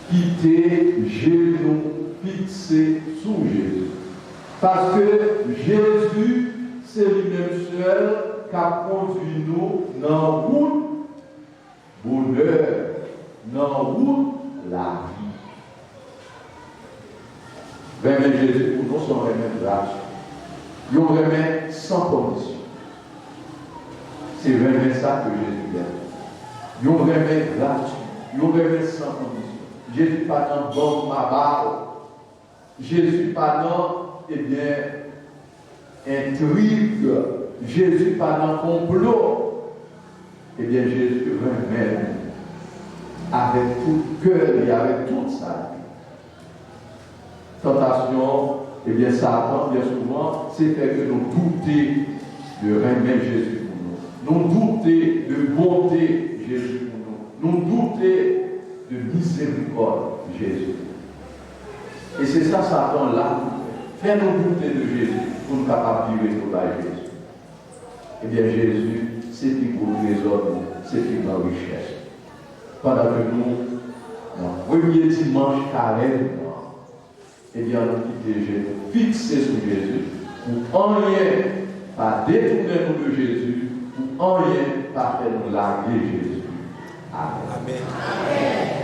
Quitter genoux fixés sous Jésus. Parce que Jésus, c'est lui-même seul qui a conduit nous dans la route bonheur, dans la route la vie. Remettre Jésus pour nous, sans remettre grâce. Nous remettre sans condition. C'est remettre ça que Jésus aime. Nous remettre grâce. Nous remettre sans condition. Jésus pas dans bon ma balle. Jésus pas dans, eh bien, intrigue. Jésus pas dans complot. Eh bien, Jésus remet avec tout cœur et avec toute sa vie. Tentation, eh bien, Satan, bien souvent, c'est fait que nous douter de remettre Jésus pour nous. Nous douter de bonté Jésus pour nous. Nous douter de miséricorde Jésus. Et c'est ça, Satan, là, faire nous douter de Jésus pour nous capables de vivre par Jésus. Eh bien, Jésus, c'est plus beau trésor, c'est plus grande richesse. Pendant que nous, dans le premier dimanche carême, eh bien, nous quittons Jésus, fixés sur Jésus, pour en rien pas détourner nous de Jésus, pour en rien pas faire nous larguer Jésus. Amen. Amen. Amen.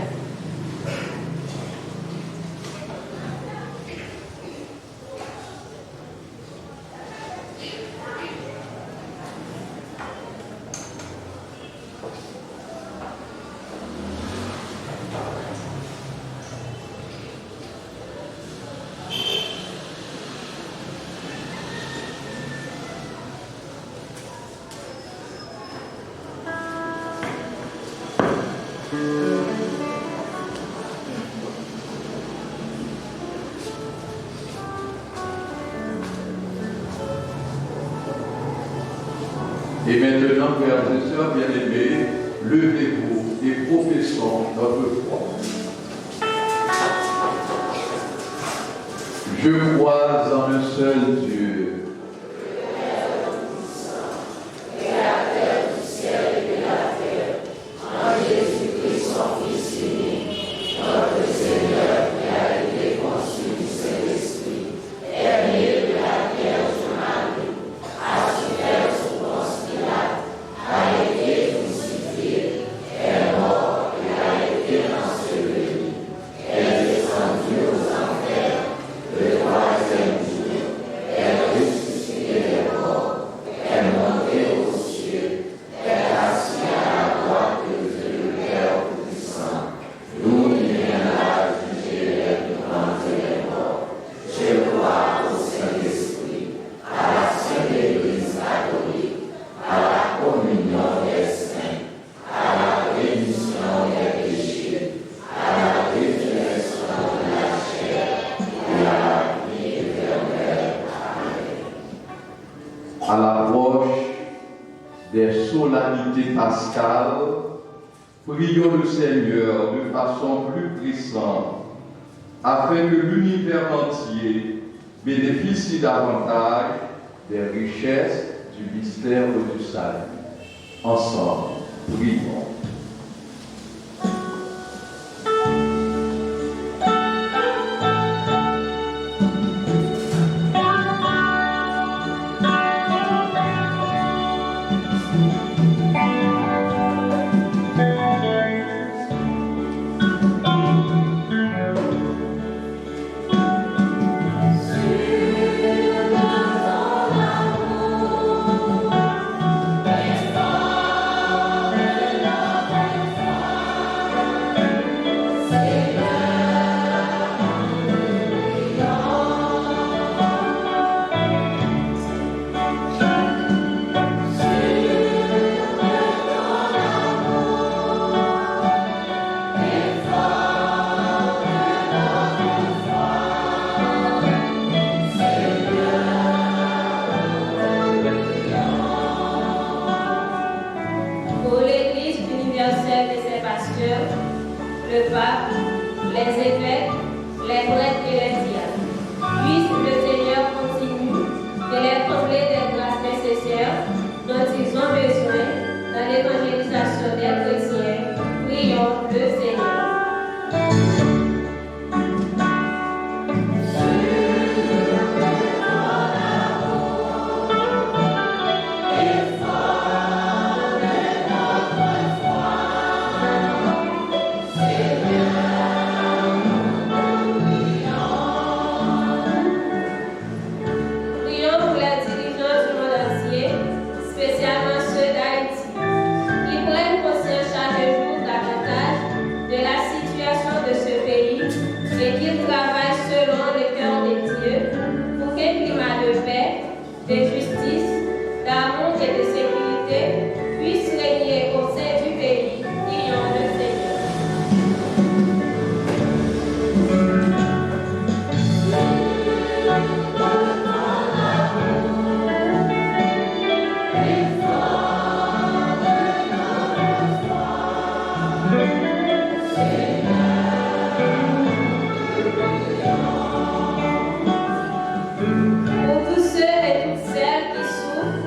Et maintenant, frères et sœurs bien-aimés, levez-vous et professons notre foi. Je crois en un seul Dieu, Créateur du ciel et de la terre, en Jésus-Christ son Fils unique, notre Seigneur qui a été conçu du Saint-Esprit, est né de la Vierge Marie, a souffert sous Ponce Pilate, a été crucifié, est mort et a été enseveli, est descendu aux enfers, le troisième jour, est ressuscité des morts, est monté aux cieux, est assis à la droite de Dieu le Père Tout-Puissant, d'où il viendra juger les vivants et les morts. Je crois au Saint-Esprit, à la Sainte Église catholique, à la communion des saints, à la rémission des péchés, à la résurrection de la chair et à la vie éternelle. Amen. à l'approche des solennités pascales, prions le Seigneur de façon plus puissante, afin que l'univers entier bénéficie davantage des richesses du mystère du salut. Ensemble, prions. Pour l'Église universelle et ses pasteurs, le pape, les évêques, les prêtres et les diacres, puisse le Seigneur continue de les combler des grâces nécessaires dont ils ont besoin dans l'évangélisation des chrétiens. Prions le Seigneur. Prions pour les dirigeants du monde entier, spécialement ceux d'Haïti, qui prennent conscience chaque jour davantage de la situation de ce pays et qu'ils travaillent selon le cœur de Dieu pour qu'un climat de paix, de justice, d'amour et de sécurité puisse régner au sein du pays. Prions le Seigneur. Pour tous ceux et toutes celles qui souffrent,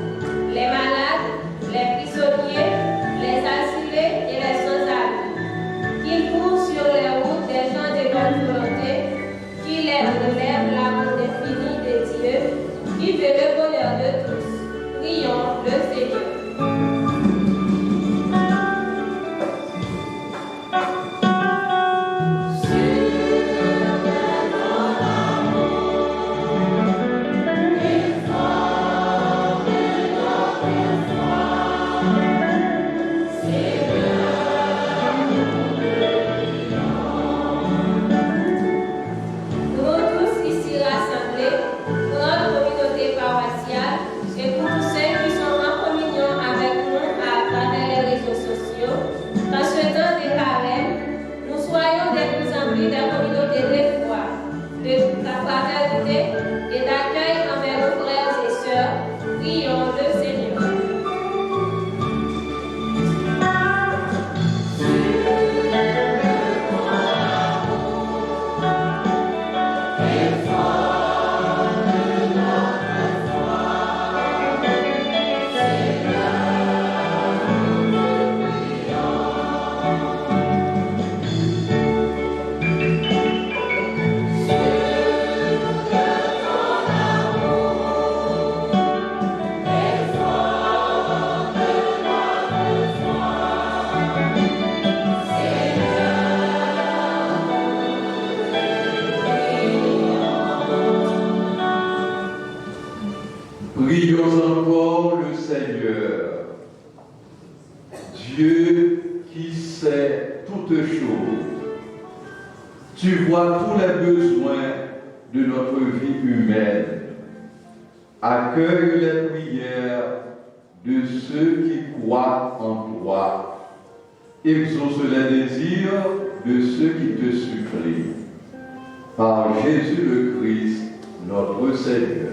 les malades, les prisonniers, les asilés et les sans-abri, qu'ils courent sur les routes des gens de bonne volonté, qui les relèvent l'amour infini de Dieu, qui veut le bonheur de tous. Prions le Seigneur. vie des communautés de foi, de ta fraternité et d'accueil envers nos frères et sœurs. Prions le Seigneur. Prions encore le Seigneur, Dieu qui sait toutes choses. Tu vois tous les besoins de notre vie humaine. Accueille les prières de ceux qui croient en toi. Exauce les désirs de ceux qui te supplient. Par Jésus le Christ, notre Seigneur.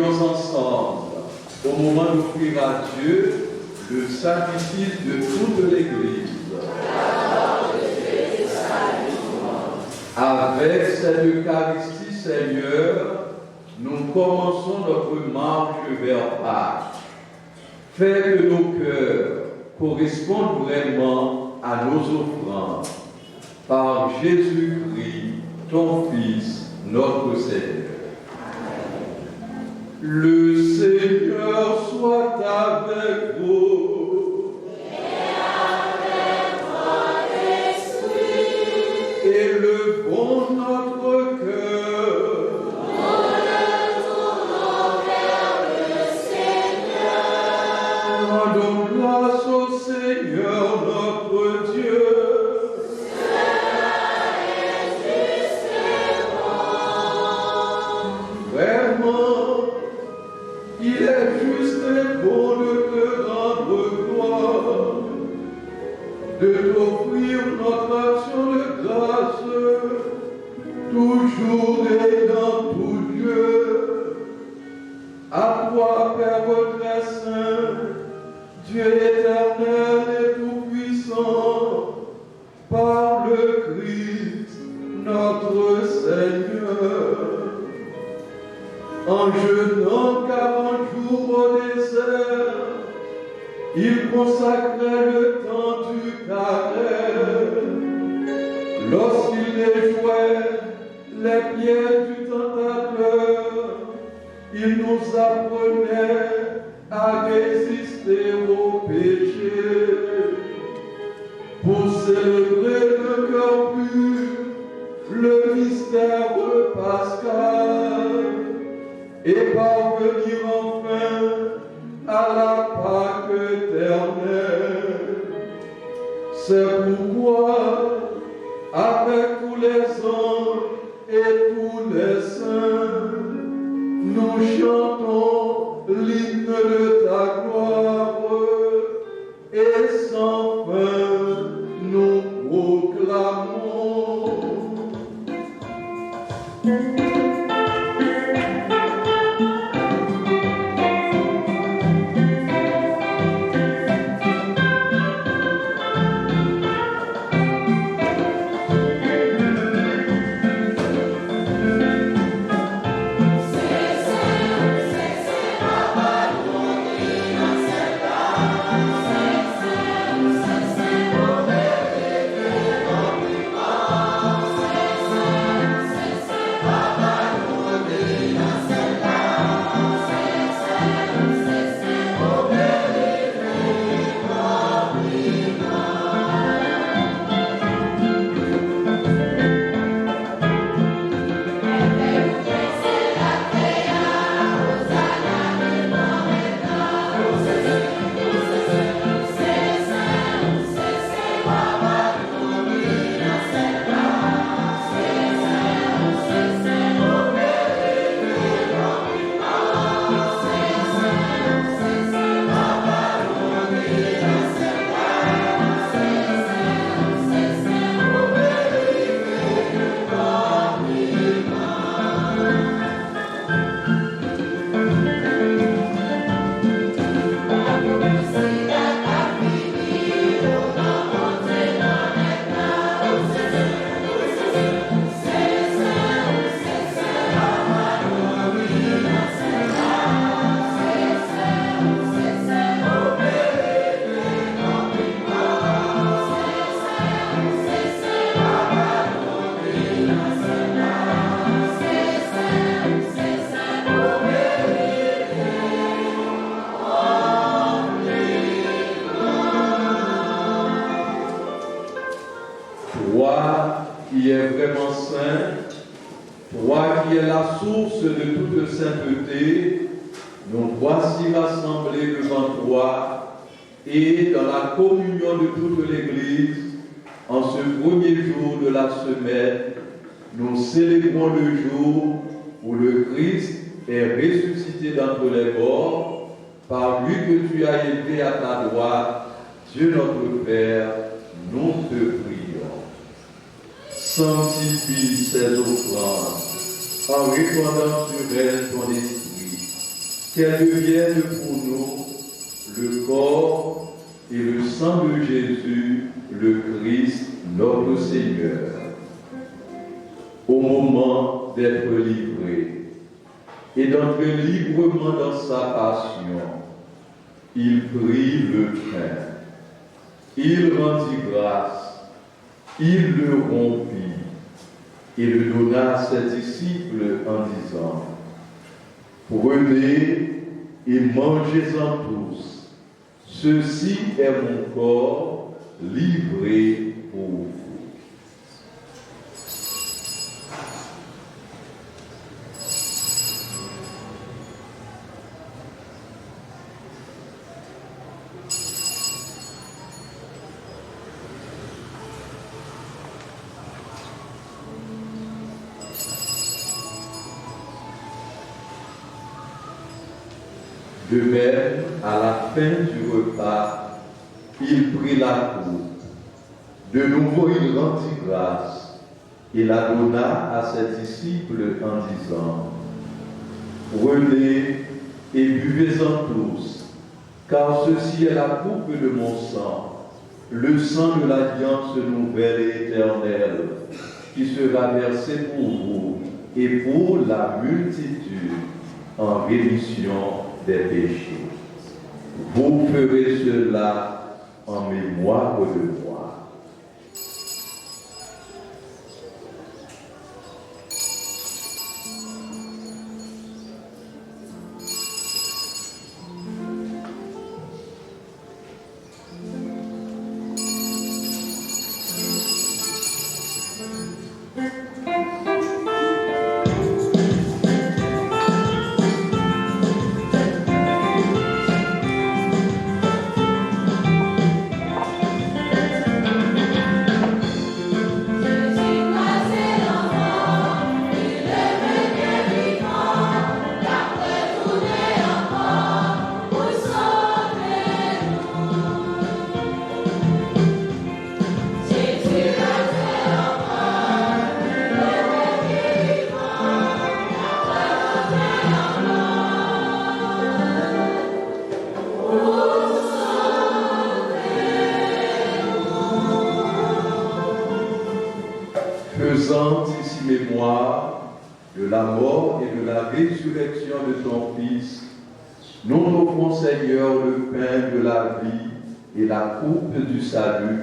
Prions ensemble au moment d'offrir à Dieu le sacrifice de toute l'Église. Avec cette Eucharistie, Seigneur, nous commençons notre marche vers Pâques. Fais que nos cœurs correspondent vraiment à nos offrandes. Par Jésus-Christ, ton Fils, notre Seigneur. Le Seigneur soit avec vous. Et avec votre esprit. Élevons notre cœur. Nous le tournons vers le Seigneur. Rendons grâce au Seigneur notre Dieu. Cela est juste et bon. Vraiment, il est juste et bon de te rendre gloire, de t'offrir notre action de grâce, toujours et dans tout Dieu. À toi, Père très saint, Dieu éternel et tout-puissant, par le Christ, notre Seigneur. En jeûnant 40 jours au désert, il consacrait le temps du carême. Lorsqu'il déjouait les pieds du tentateur, il nous apprenait à résister au péché. Pour célébrer le cœur pur, le mystère pascal, et parvenir enfin à la Pâque éternelle. C'est pourquoi, avec tous les anges et tous les saints, nous chantons l'hymne de ta gloire, et sans fin nous proclamons. qui est vraiment saint, toi qui es la source de toute sainteté, nous voici rassemblés devant toi et dans la communion de toute l'Église, en ce premier jour de la semaine, nous célébrons le jour où le Christ est ressuscité d'entre les morts, par lui que tu as élevé à ta droite, Dieu notre Père, nous te prions. Sanctifie ces offrandes en répandant sur elles ton esprit, qu'elle devienne pour nous le corps et le sang de Jésus, le Christ, notre Seigneur. Au moment d'être livré et d'entrer librement dans sa passion, il prit le pain, il rendit grâce, il le rompit et le donna à ses disciples en disant: prenez et mangez-en tous, ceci est mon corps livré pour vous. De même, à la fin du repas, il prit la coupe. De nouveau, il rendit grâce et la donna à ses disciples en disant: prenez et buvez-en tous, car ceci est la coupe de mon sang, le sang de l'alliance nouvelle et éternelle, qui sera versé pour vous et pour la multitude en rémission des péchés. Vous ferez cela en mémoire de moi. Faisant ici mémoire de la mort et de la résurrection de ton Fils, nous t'offrons, Seigneur, le pain de la vie et la coupe du salut,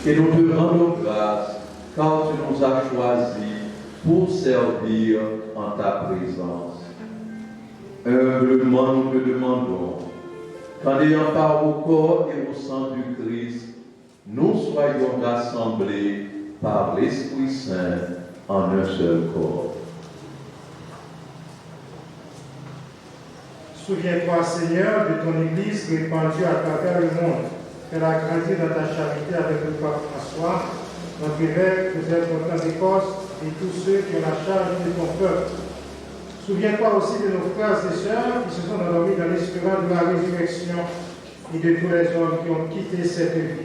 et nous te rendons grâce, car tu nous as choisis pour servir en ta présence. Humblement, nous te demandons qu'en ayant part au corps et au sang du Christ, nous soyons rassemblés par l'Esprit Saint en un seul corps. Souviens-toi, Seigneur, de ton Église répandue à travers le monde. Fais-la grandir dans ta charité avec le pape François, notre évêque, peut-être notre Écosse et tous ceux qui ont la charge de ton peuple. Souviens-toi aussi de nos frères et sœurs qui se sont endormis dans l'espérance de la résurrection et de tous les hommes qui ont quitté cette vie.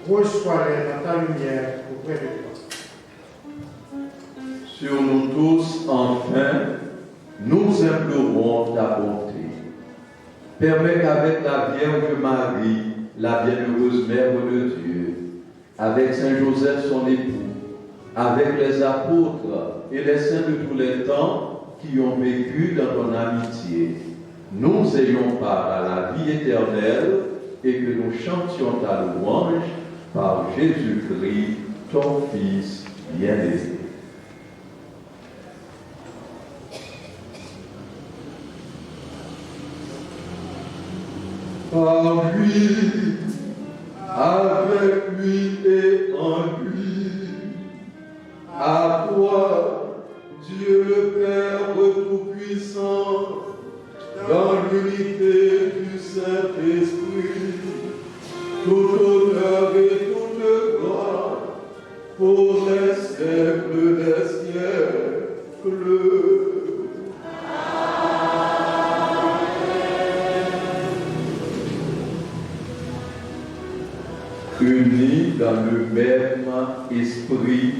Reçois-les dans ta lumière auprès de toi. Sur nous tous, enfin, nous implorons ta bonté. Permets qu'avec la Vierge Marie, la bienheureuse Mère de Dieu, avec Saint Joseph son époux, avec les apôtres et les saints de tous les temps qui ont vécu dans ton amitié, nous ayons part à la vie éternelle et que nous chantions ta louange par Jésus-Christ, ton Fils bien-aimé. Par lui, avec lui et en lui, à toi, Dieu le Père Tout-Puissant, dans l'unité du Saint-Esprit, tout honneur et toute gloire pour les siècles des siècles. Unis dans le même esprit,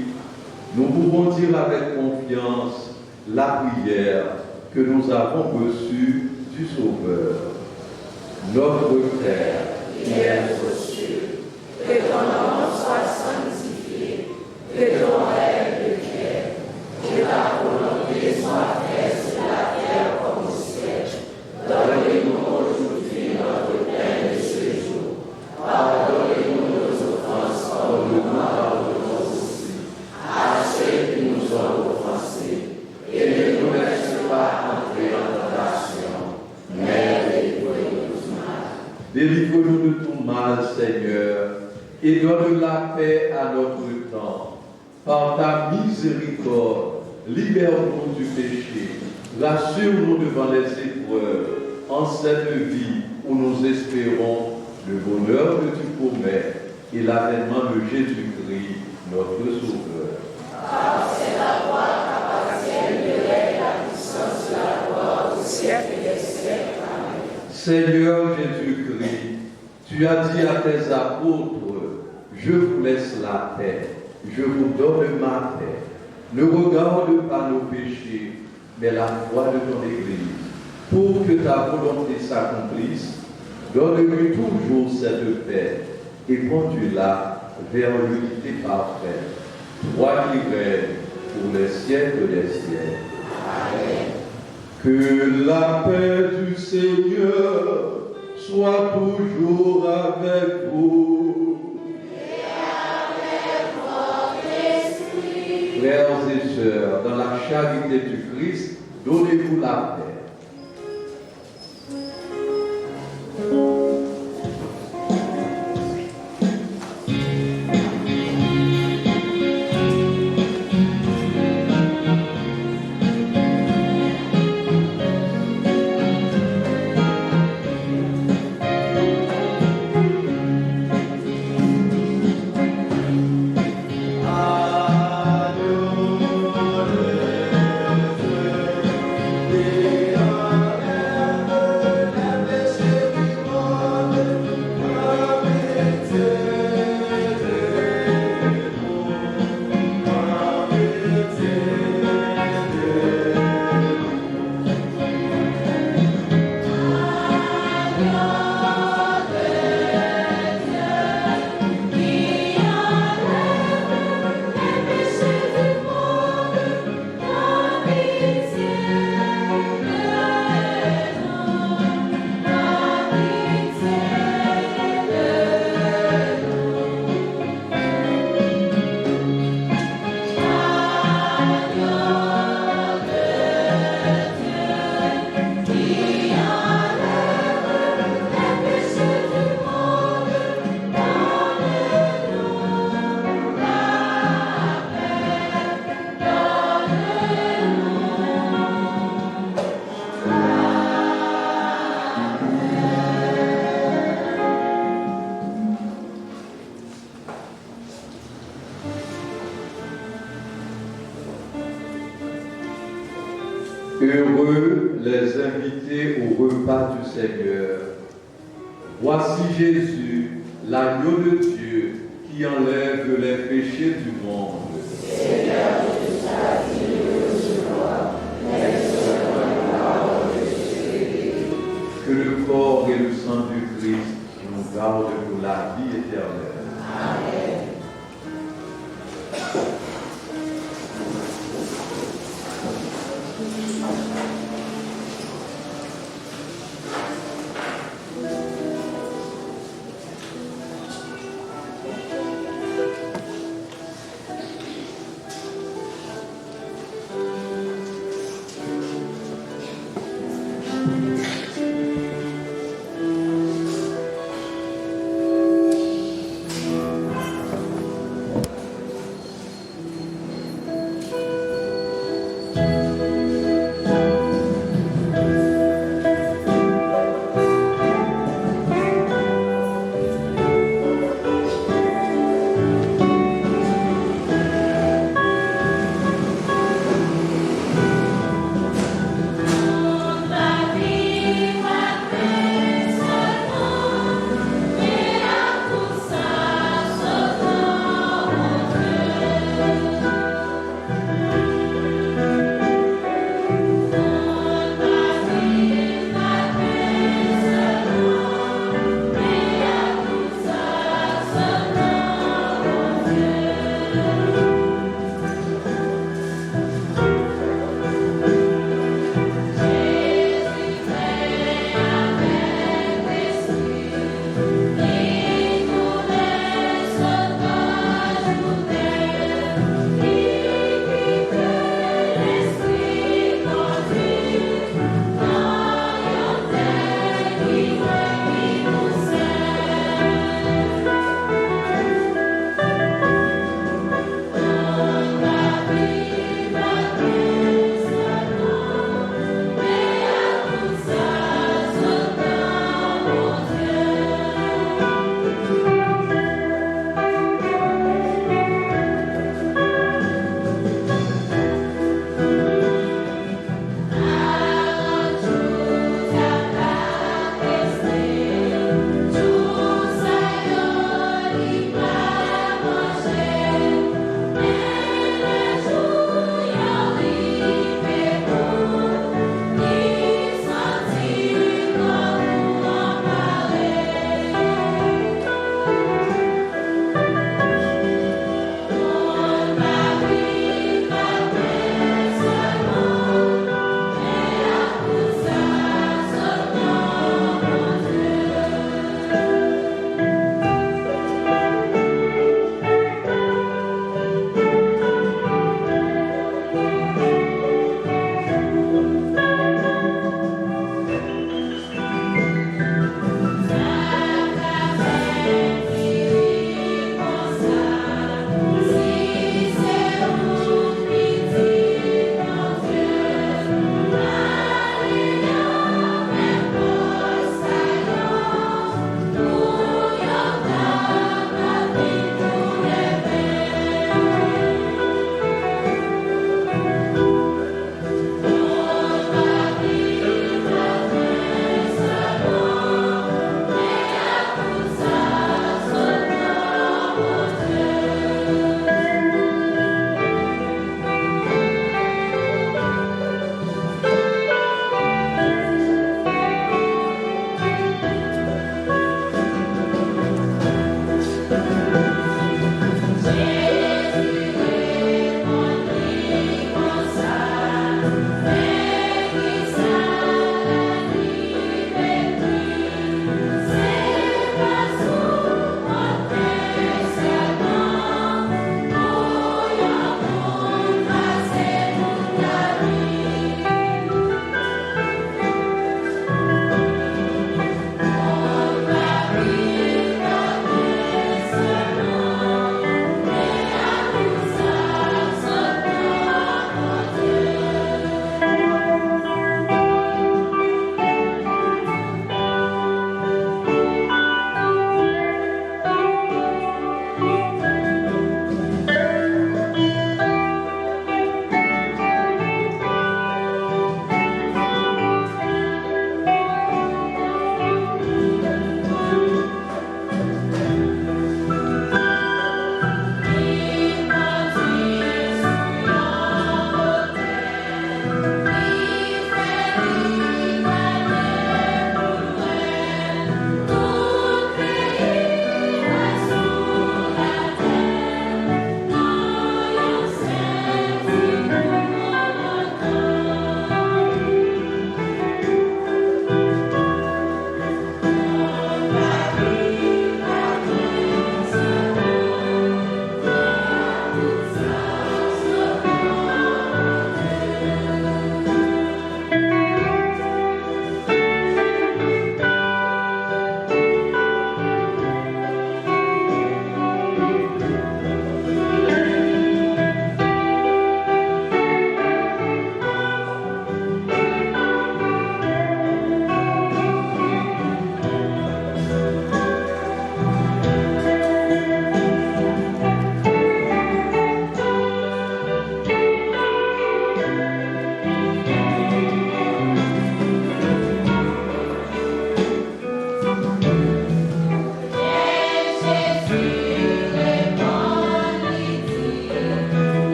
nous pouvons dire avec confiance la prière que nous avons reçue du Sauveur. Notre Père, qui es aux cieux, que ton nom soit sanctifié, que ton règne vienne, que ta volonté soit faite sur la terre comme au ciel. Donne-nous aujourd'hui notre pain de ce jour. Pardonne-nous nos offenses comme nous pardonnons aussi à ceux qui nous ont offensés. Et ne nous laisse pas entrer en tentation, mais délivre-nous du mal. Délivre-nous de tout mal, Seigneur, et donne la paix à notre temps. Par ta miséricorde, libère-nous du péché, rassure-nous devant les épreuves, en cette vie où nous espérons le bonheur que tu promets et l'avènement de Jésus-Christ, notre Sauveur. Car c'est la gloire qu'appartient de règne, la puissance, la gloire au siècle des siècles. Amen. Seigneur Jésus-Christ, tu as dit à tes apôtres, je vous laisse la paix, je vous donne ma paix. Ne regarde pas nos péchés, mais la foi de ton Église. Pour que ta volonté s'accomplisse, donne-lui toujours cette paix et conduis-la vers l'unité parfaite. Toi qui règnes pour les siècles des siècles. Amen. Que la paix du Seigneur soit toujours avec vous. Et avec votre esprit. Frères et sœurs, dans la charité du Christ, donnez-vous la paix. Heureux les invités au repas du Seigneur. Voici Jésus, l'agneau de Dieu, qui enlève les péchés du monde. Seigneur, je t'ai dit de recevoir, mais selon la parole de Jésus. Que le corps et le sang du Christ nous gardent pour la vie éternelle. Amen.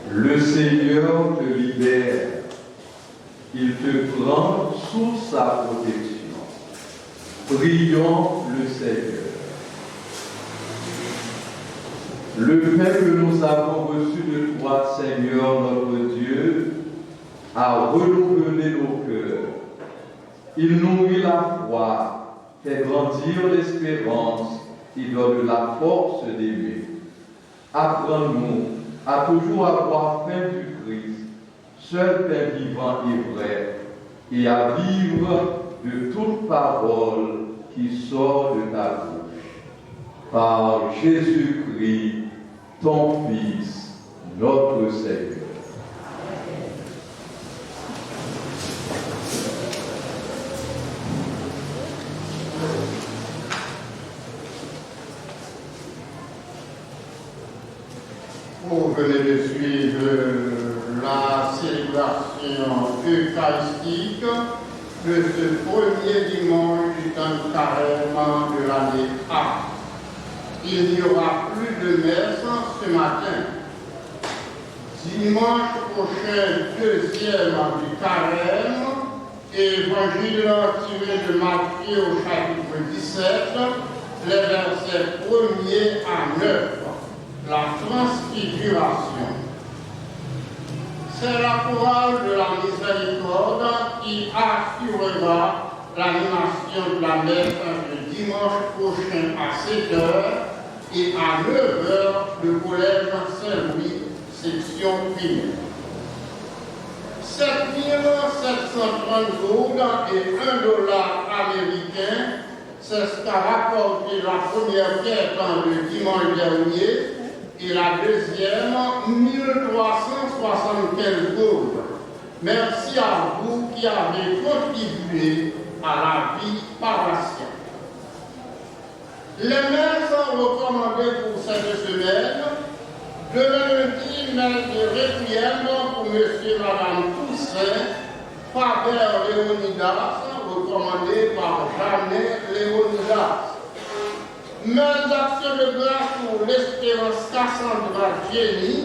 Le Seigneur te libère, il te prend sous sa protection. Prions le Seigneur. Le pain que nous avons reçu de toi, Seigneur notre Dieu, a renouvelé nos cœurs. Il nourrit la foi, fait grandir l'espérance et donne la force d'aimer. Apprends-nous à toujours avoir faim du Christ, seul pain vivant et vrai, et à vivre de toute parole qui sort de ta bouche. Par Jésus-Christ, ton Fils, notre Seigneur. Vous venez de suivre la célébration eucharistique de ce premier dimanche du temps de carême de l'année A. Il n'y aura plus de messe ce matin. Dimanche prochain, deuxième du carême, évangile tiré de Matthieu au chapitre 17, les versets 1er à 9. La transfiguration. C'est la chorale de la miséricorde qui assurera l'animation de la messe le dimanche prochain à 7h et à 9h le collège Saint-Louis, section primaire. 7 730 gouttes et $1 américain, c'est ce qu'a rapporté la première pierre le dimanche dernier. Et la deuxième, 1375 gouttes. Merci à vous qui avez contribué à la vie paroissiale. Les messes recommandées pour cette semaine, de lundi, messe de requiem pour M. et Mme Toussaint, Faber Léonidas, recommandé par Jeannet Léonidas. Messe d'action de grâce pour l'Espérance Cassandra Jenny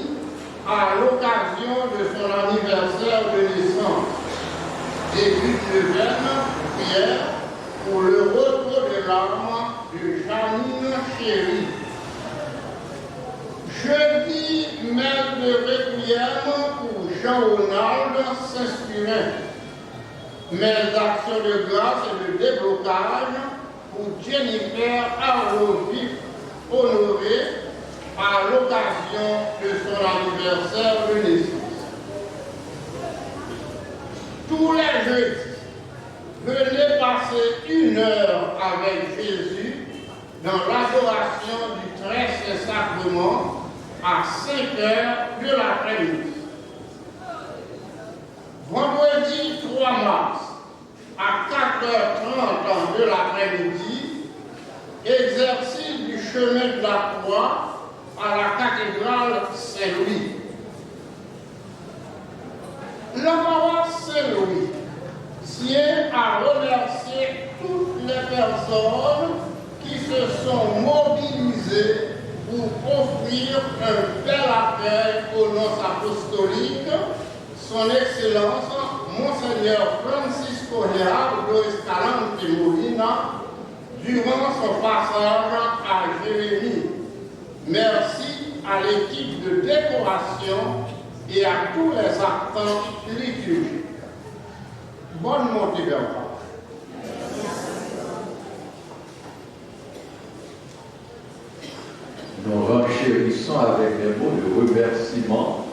à l'occasion de son anniversaire de naissance. Début de jeûne, prière pour le repos de l'âme de Janine Chéry. Jeudi, messe de requiem pour Jean-Ronald Saint-Spirin. Messe d'action de grâce et de déblocage pour Jennifer Arlovif honorée à l'occasion de son anniversaire de naissance. Tous les jeudis, venez passer 1 heure avec Jésus dans l'adoration du très saint sacrement à 5h de l'après-midi. Vendredi 3 mars, à 4h30 de l'après-midi, exercice du chemin de la croix à la cathédrale Saint-Louis. La paroisse Saint-Louis tient à remercier toutes les personnes qui se sont mobilisées pour offrir un bel accueil aux noces apostoliques, son Excellence, Monseigneur Francisco Gerardo Escalante Molina, durant son passage à Jérémie. Merci à l'équipe de décoration et à tous les acteurs liturgiques. Bonne montée vers vous. Nous renchérissons avec les mots de remerciement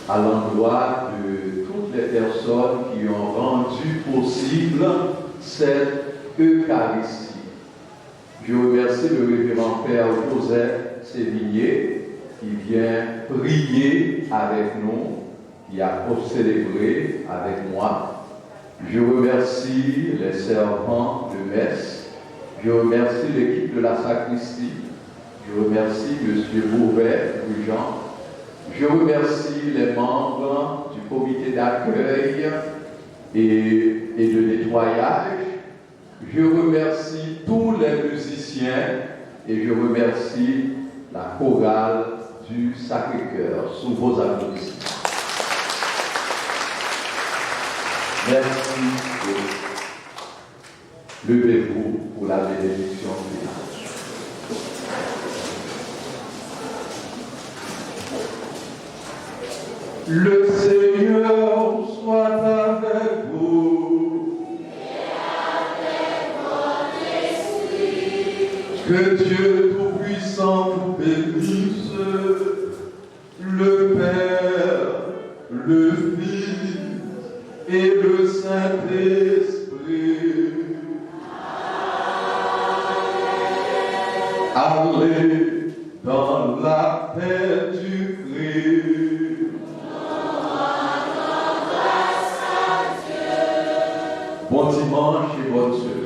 à l'endroit de toutes les personnes qui ont rendu possible cette Eucharistie. Je remercie le révérend Père Joseph Sévigné qui vient prier avec nous, qui a célébré avec moi. Je remercie les servants de messe. Je remercie l'équipe de la sacristie. Je remercie M. Beauvais, Jean. Je remercie les membres du comité d'accueil et de nettoyage. Je remercie tous les musiciens et je remercie la chorale du Sacré-Cœur sous vos applaudissements. Merci. Levez-vous pour la bénédiction finale. Le Seigneur soit avec vous. Et avec votre esprit. Que Dieu Tout-Puissant vous bénisse, le Père, le Fils et le Saint-Esprit. Allez dans la paix du Christ. Bon dimanche et bonne semaine.